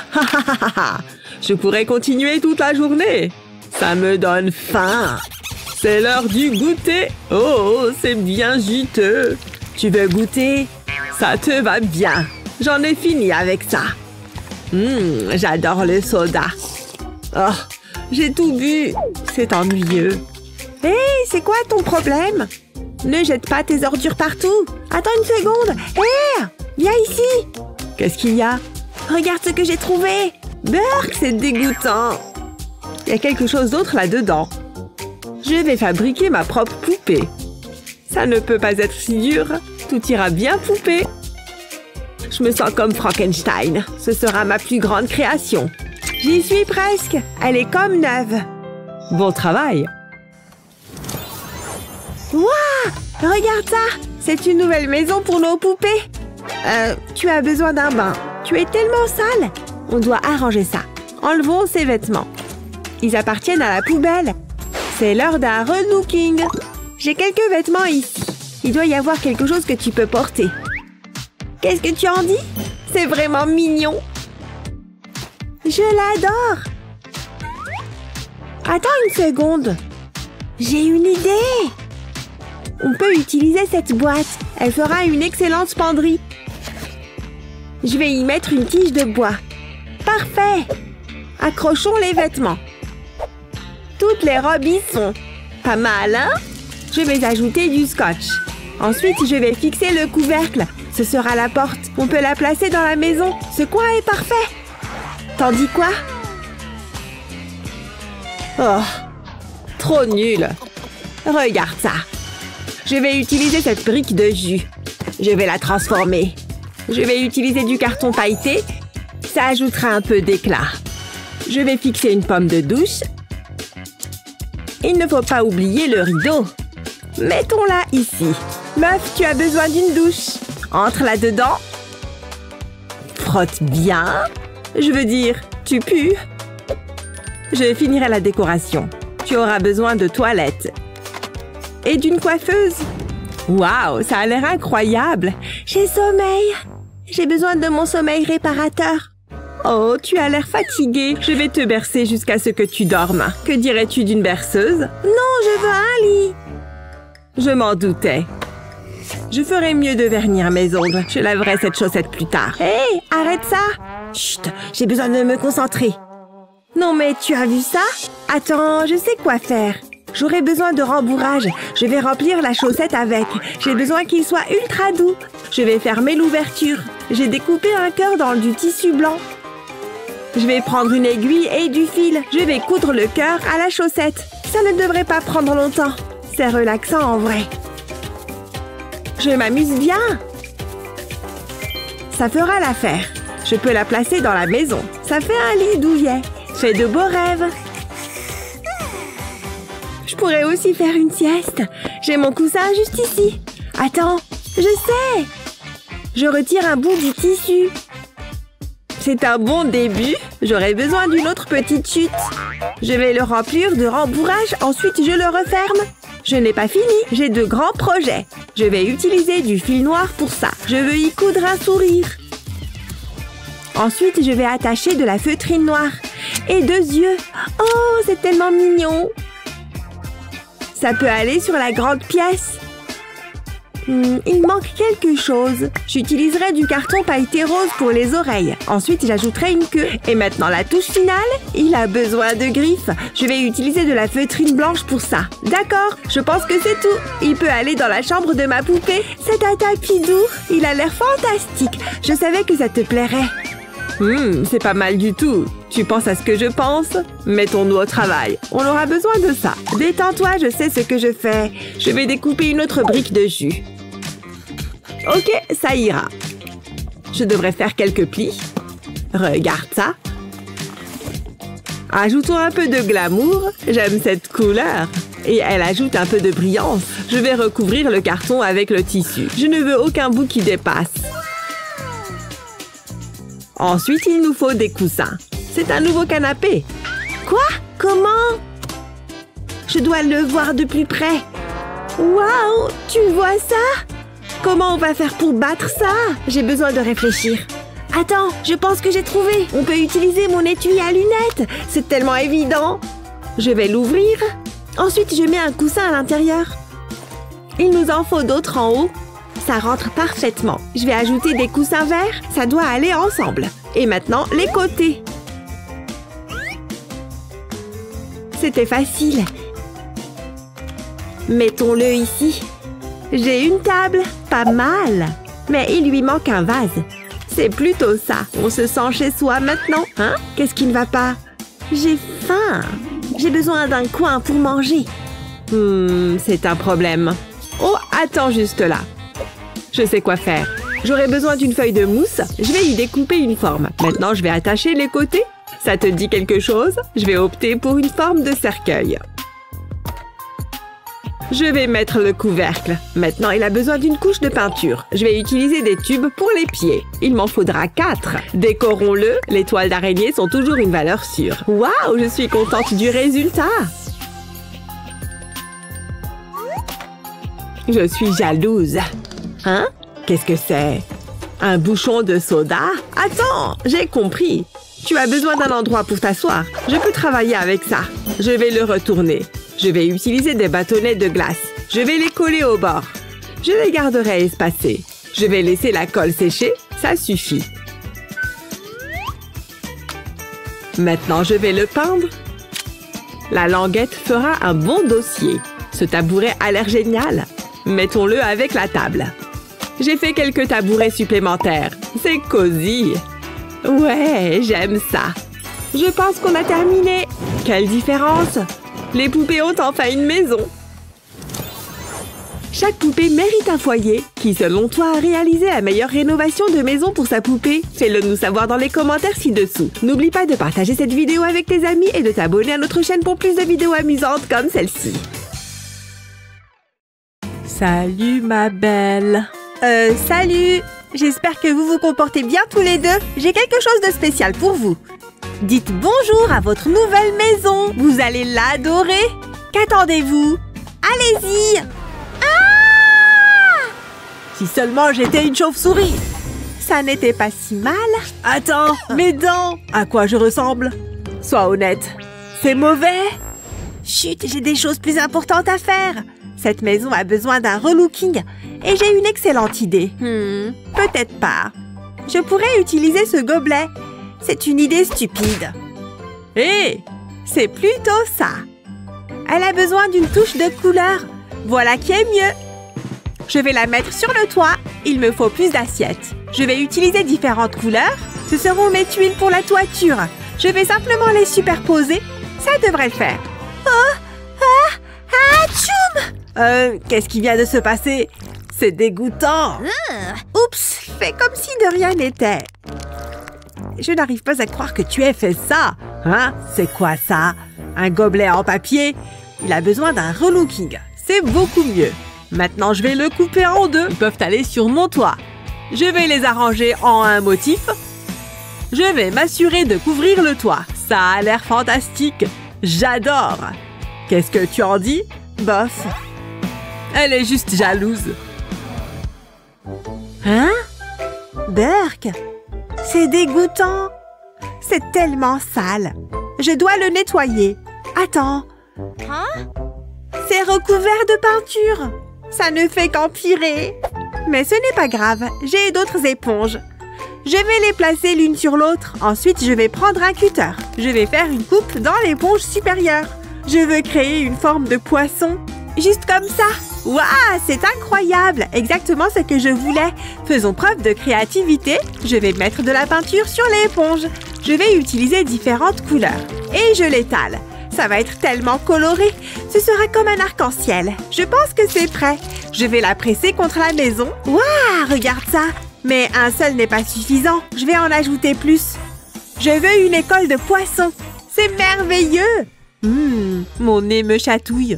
je pourrais continuer toute la journée. Ça me donne faim. C'est l'heure du goûter. Oh, c'est bien juteux. Tu veux goûter? Ça te va bien. J'en ai fini avec ça. J'adore le soda. Oh, j'ai tout bu. C'est ennuyeux. Hé, c'est quoi ton problème? Ne jette pas tes ordures partout. Attends une seconde. Hé, viens ici. Qu'est-ce qu'il y a? Regarde ce que j'ai trouvé. Burk, c'est dégoûtant. Il y a quelque chose d'autre là-dedans. Je vais fabriquer ma propre poupée. Ça ne peut pas être si dur. Tout ira bien, poupée. Je me sens comme Frankenstein. Ce sera ma plus grande création. J'y suis presque. Elle est comme neuve. Bon travail. Waouh! Regarde ça! C'est une nouvelle maison pour nos poupées. Tu as besoin d'un bain. Tu es tellement sale. On doit arranger ça. Enlevons ces vêtements. Ils appartiennent à la poubelle. C'est l'heure d'un relooking. J'ai quelques vêtements ici. Il doit y avoir quelque chose que tu peux porter. Qu'est-ce que tu en dis? C'est vraiment mignon. Je l'adore. Attends une seconde. J'ai une idée. On peut utiliser cette boîte. Elle fera une excellente penderie. Je vais y mettre une tige de bois. Parfait. Accrochons les vêtements. Toutes les robes y sont. Pas mal, hein? Je vais ajouter du scotch. Ensuite, je vais fixer le couvercle. Ce sera la porte. On peut la placer dans la maison. Ce coin est parfait. T'en dis quoi? Oh, trop nul. Regarde ça. Je vais utiliser cette brique de jus. Je vais la transformer. Je vais utiliser du carton pailleté. Ça ajoutera un peu d'éclat. Je vais fixer une pomme de douche. Il ne faut pas oublier le rideau. Mettons-la ici. Meuf, tu as besoin d'une douche. Entre là-dedans. Frotte bien. Je veux dire, tu pues. Je finirai la décoration. Tu auras besoin de toilettes. Et d'une coiffeuse. Waouh, ça a l'air incroyable. J'ai sommeil. J'ai besoin de mon sommeil réparateur. Oh, tu as l'air fatiguée. Je vais te bercer jusqu'à ce que tu dormes. Que dirais-tu d'une berceuse? Non, je veux un lit. Je m'en doutais. Je ferais mieux de vernir mes ongles. Je laverai cette chaussette plus tard. Hé, arrête ça. Chut, j'ai besoin de me concentrer. Non mais tu as vu ça? Attends, je sais quoi faire. J'aurai besoin de rembourrage. Je vais remplir la chaussette avec. J'ai besoin qu'il soit ultra doux. Je vais fermer l'ouverture. J'ai découpé un cœur dans du tissu blanc. Je vais prendre une aiguille et du fil. Je vais coudre le cœur à la chaussette. Ça ne devrait pas prendre longtemps. C'est relaxant en vrai. Je m'amuse bien. Ça fera l'affaire. Je peux la placer dans la maison. Ça fait un lit douillet. Fais de beaux rêves. Je pourrais aussi faire une sieste. J'ai mon coussin juste ici. Attends, je sais. Je retire un bout du tissu. C'est un bon début. J'aurai besoin d'une autre petite chute. Je vais le remplir de rembourrage. Ensuite, je le referme. Je n'ai pas fini. J'ai de grands projets. Je vais utiliser du fil noir pour ça. Je veux y coudre un sourire. Ensuite, je vais attacher de la feutrine noire. Et 2 yeux. Oh, c'est tellement mignon. Ça peut aller sur la grande pièce. Il manque quelque chose. J'utiliserai du carton pailleté rose pour les oreilles. Ensuite, j'ajouterai une queue. Et maintenant, la touche finale. Il a besoin de griffes. Je vais utiliser de la feutrine blanche pour ça. D'accord, je pense que c'est tout. Il peut aller dans la chambre de ma poupée. C'est un tapis doux. Il a l'air fantastique. Je savais que ça te plairait. C'est pas mal du tout. Tu penses à ce que je pense? Mettons-nous au travail. On aura besoin de ça. Détends-toi, je sais ce que je fais. Je vais découper une autre brique de jus. Ok, ça ira. Je devrais faire quelques plis. Regarde ça. Ajoutons un peu de glamour. J'aime cette couleur. Et elle ajoute un peu de brillance. Je vais recouvrir le carton avec le tissu. Je ne veux aucun bout qui dépasse. Ensuite, il nous faut des coussins. C'est un nouveau canapé. Quoi? Comment? Je dois le voir de plus près. Waouh! Tu vois ça? Comment on va faire pour battre ça? J'ai besoin de réfléchir. Attends, je pense que j'ai trouvé. On peut utiliser mon étui à lunettes. C'est tellement évident. Je vais l'ouvrir. Ensuite, je mets un coussin à l'intérieur. Il nous en faut d'autres en haut. Ça rentre parfaitement. Je vais ajouter des coussins verts. Ça doit aller ensemble. Et maintenant, les côtés. C'était facile. Mettons-le ici. J'ai une table. Pas mal. Mais il lui manque un vase. C'est plutôt ça. On se sent chez soi maintenant. Hein? Qu'est-ce qui ne va pas? J'ai faim. J'ai besoin d'un coin pour manger. C'est un problème. Oh, attends juste là. Je sais quoi faire. J'aurai besoin d'une feuille de mousse. Je vais y découper une forme. Maintenant, je vais attacher les côtés. Ça te dit quelque chose? Je vais opter pour une forme de cercueil. Je vais mettre le couvercle. Maintenant, il a besoin d'une couche de peinture. Je vais utiliser des tubes pour les pieds. Il m'en faudra 4. Décorons-le. Les toiles d'araignée sont toujours une valeur sûre. Waouh, je suis contente du résultat. Je suis jalouse. Hein? Qu'est-ce que c'est? Un bouchon de soda? Attends, j'ai compris. Tu as besoin d'un endroit pour t'asseoir. Je peux travailler avec ça. Je vais le retourner. Je vais utiliser des bâtonnets de glace. Je vais les coller au bord. Je les garderai espacés. Je vais laisser la colle sécher. Ça suffit. Maintenant, je vais le peindre. La languette fera un bon dossier. Ce tabouret a l'air génial. Mettons-le avec la table. J'ai fait quelques tabourets supplémentaires. C'est cosy. Ouais, j'aime ça. Je pense qu'on a terminé. Quelle différence! Les poupées ont enfin une maison. Chaque poupée mérite un foyer. Qui, selon toi, a réalisé la meilleure rénovation de maison pour sa poupée? Fais-le nous savoir dans les commentaires ci-dessous. N'oublie pas de partager cette vidéo avec tes amis et de t'abonner à notre chaîne pour plus de vidéos amusantes comme celle-ci. Salut, ma belle. Salut! J'espère que vous vous comportez bien tous les deux. J'ai quelque chose de spécial pour vous. Dites bonjour à votre nouvelle maison. Vous allez l'adorer. Qu'attendez-vous? Allez-y! Ah! Si seulement j'étais une chauve-souris. Ça n'était pas si mal. Attends, mes dents. À quoi je ressemble? Sois honnête. C'est mauvais? Chut, j'ai des choses plus importantes à faire. Cette maison a besoin d'un relooking et j'ai une excellente idée. Peut-être pas. Je pourrais utiliser ce gobelet. C'est une idée stupide. Hé! C'est plutôt ça. Elle a besoin d'une touche de couleur. Voilà qui est mieux. Je vais la mettre sur le toit. Il me faut plus d'assiettes. Je vais utiliser différentes couleurs. Ce seront mes tuiles pour la toiture. Je vais simplement les superposer. Ça devrait le faire. Oh! Ah! Tchoum! Qu'est-ce qui vient de se passer? C'est dégoûtant. Oups! Fais comme si de rien n'était. Je n'arrive pas à croire que tu aies fait ça. Hein? C'est quoi ça? Un gobelet en papier? Il a besoin d'un relooking. C'est beaucoup mieux. Maintenant, je vais le couper en deux. Ils peuvent aller sur mon toit. Je vais les arranger en un motif. Je vais m'assurer de couvrir le toit. Ça a l'air fantastique. J'adore. Qu'est-ce que tu en dis? Bof. Elle est juste jalouse. Hein? Burk? C'est dégoûtant. C'est tellement sale. Je dois le nettoyer. Attends. Huh? C'est recouvert de peinture. Ça ne fait qu'empirer. Mais ce n'est pas grave. J'ai d'autres éponges. Je vais les placer l'une sur l'autre. Ensuite, je vais prendre un cutter. Je vais faire une coupe dans l'éponge supérieure. Je veux créer une forme de poisson. Juste comme ça. Waouh, c'est incroyable. Exactement ce que je voulais. Faisons preuve de créativité. Je vais mettre de la peinture sur l'éponge. Je vais utiliser différentes couleurs. Et je l'étale. Ça va être tellement coloré. Ce sera comme un arc-en-ciel. Je pense que c'est prêt. Je vais la presser contre la maison. Waouh, regarde ça. Mais un seul n'est pas suffisant. Je vais en ajouter plus. Je veux une école de poissons. C'est merveilleux. Mon nez me chatouille.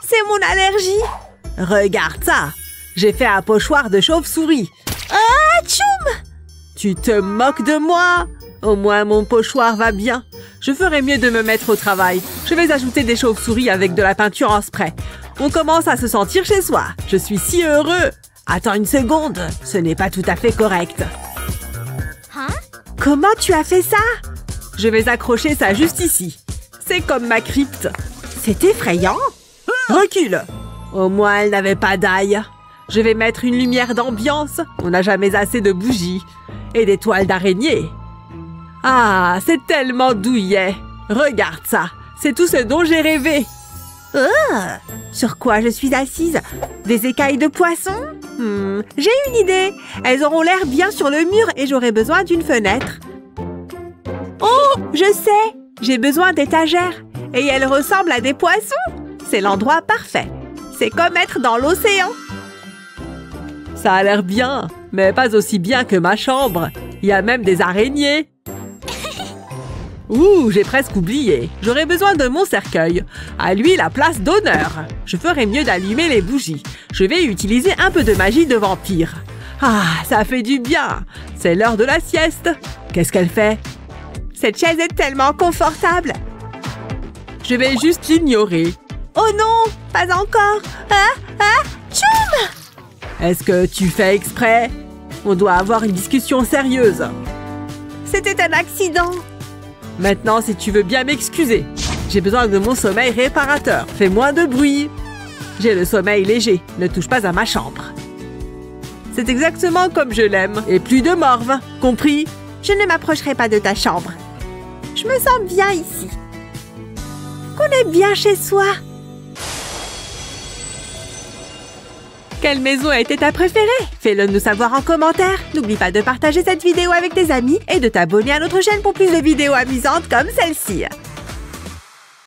C'est mon allergie. Regarde ça. J'ai fait un pochoir de chauve-souris. Ah, tchoum! Tu te moques de moi? Au moins, mon pochoir va bien. Je ferais mieux de me mettre au travail. Je vais ajouter des chauves-souris avec de la peinture en spray. On commence à se sentir chez soi. Je suis si heureux. Attends une seconde. Ce n'est pas tout à fait correct. Huh? Comment tu as fait ça? Je vais accrocher ça juste ici. C'est comme ma crypte. C'est effrayant. Recule. Au moins, elle n'avait pas d'ail. Je vais mettre une lumière d'ambiance. On n'a jamais assez de bougies. Et des toiles d'araignée. Ah, c'est tellement douillet. Regarde ça. C'est tout ce dont j'ai rêvé. Sur quoi je suis assise? Des écailles de poisson? J'ai une idée. Elles auront l'air bien sur le mur et j'aurai besoin d'une fenêtre. Oh, je sais. J'ai besoin d'étagères. Et elles ressemblent à des poissons. C'est l'endroit parfait. C'est comme être dans l'océan. Ça a l'air bien, mais pas aussi bien que ma chambre. Il y a même des araignées. Ouh, j'ai presque oublié. J'aurais besoin de mon cercueil. À lui, la place d'honneur. Je ferais mieux d'allumer les bougies. Je vais utiliser un peu de magie de vampire. Ah, ça fait du bien. C'est l'heure de la sieste. Qu'est-ce qu'elle fait? Cette chaise est tellement confortable. Je vais juste l'ignorer. Oh non, pas encore. Tchoum! Est-ce que tu fais exprès? On doit avoir une discussion sérieuse. C'était un accident. Maintenant, si tu veux bien m'excuser. J'ai besoin de mon sommeil réparateur. Fais moins de bruit. J'ai le sommeil léger. Ne touche pas à ma chambre. C'est exactement comme je l'aime. Et plus de morve. Compris? Je ne m'approcherai pas de ta chambre. Je me sens bien ici. Qu'on est bien chez soi. Quelle maison a été ta préférée? Fais-le nous savoir en commentaire. N'oublie pas de partager cette vidéo avec tes amis et de t'abonner à notre chaîne pour plus de vidéos amusantes comme celle-ci.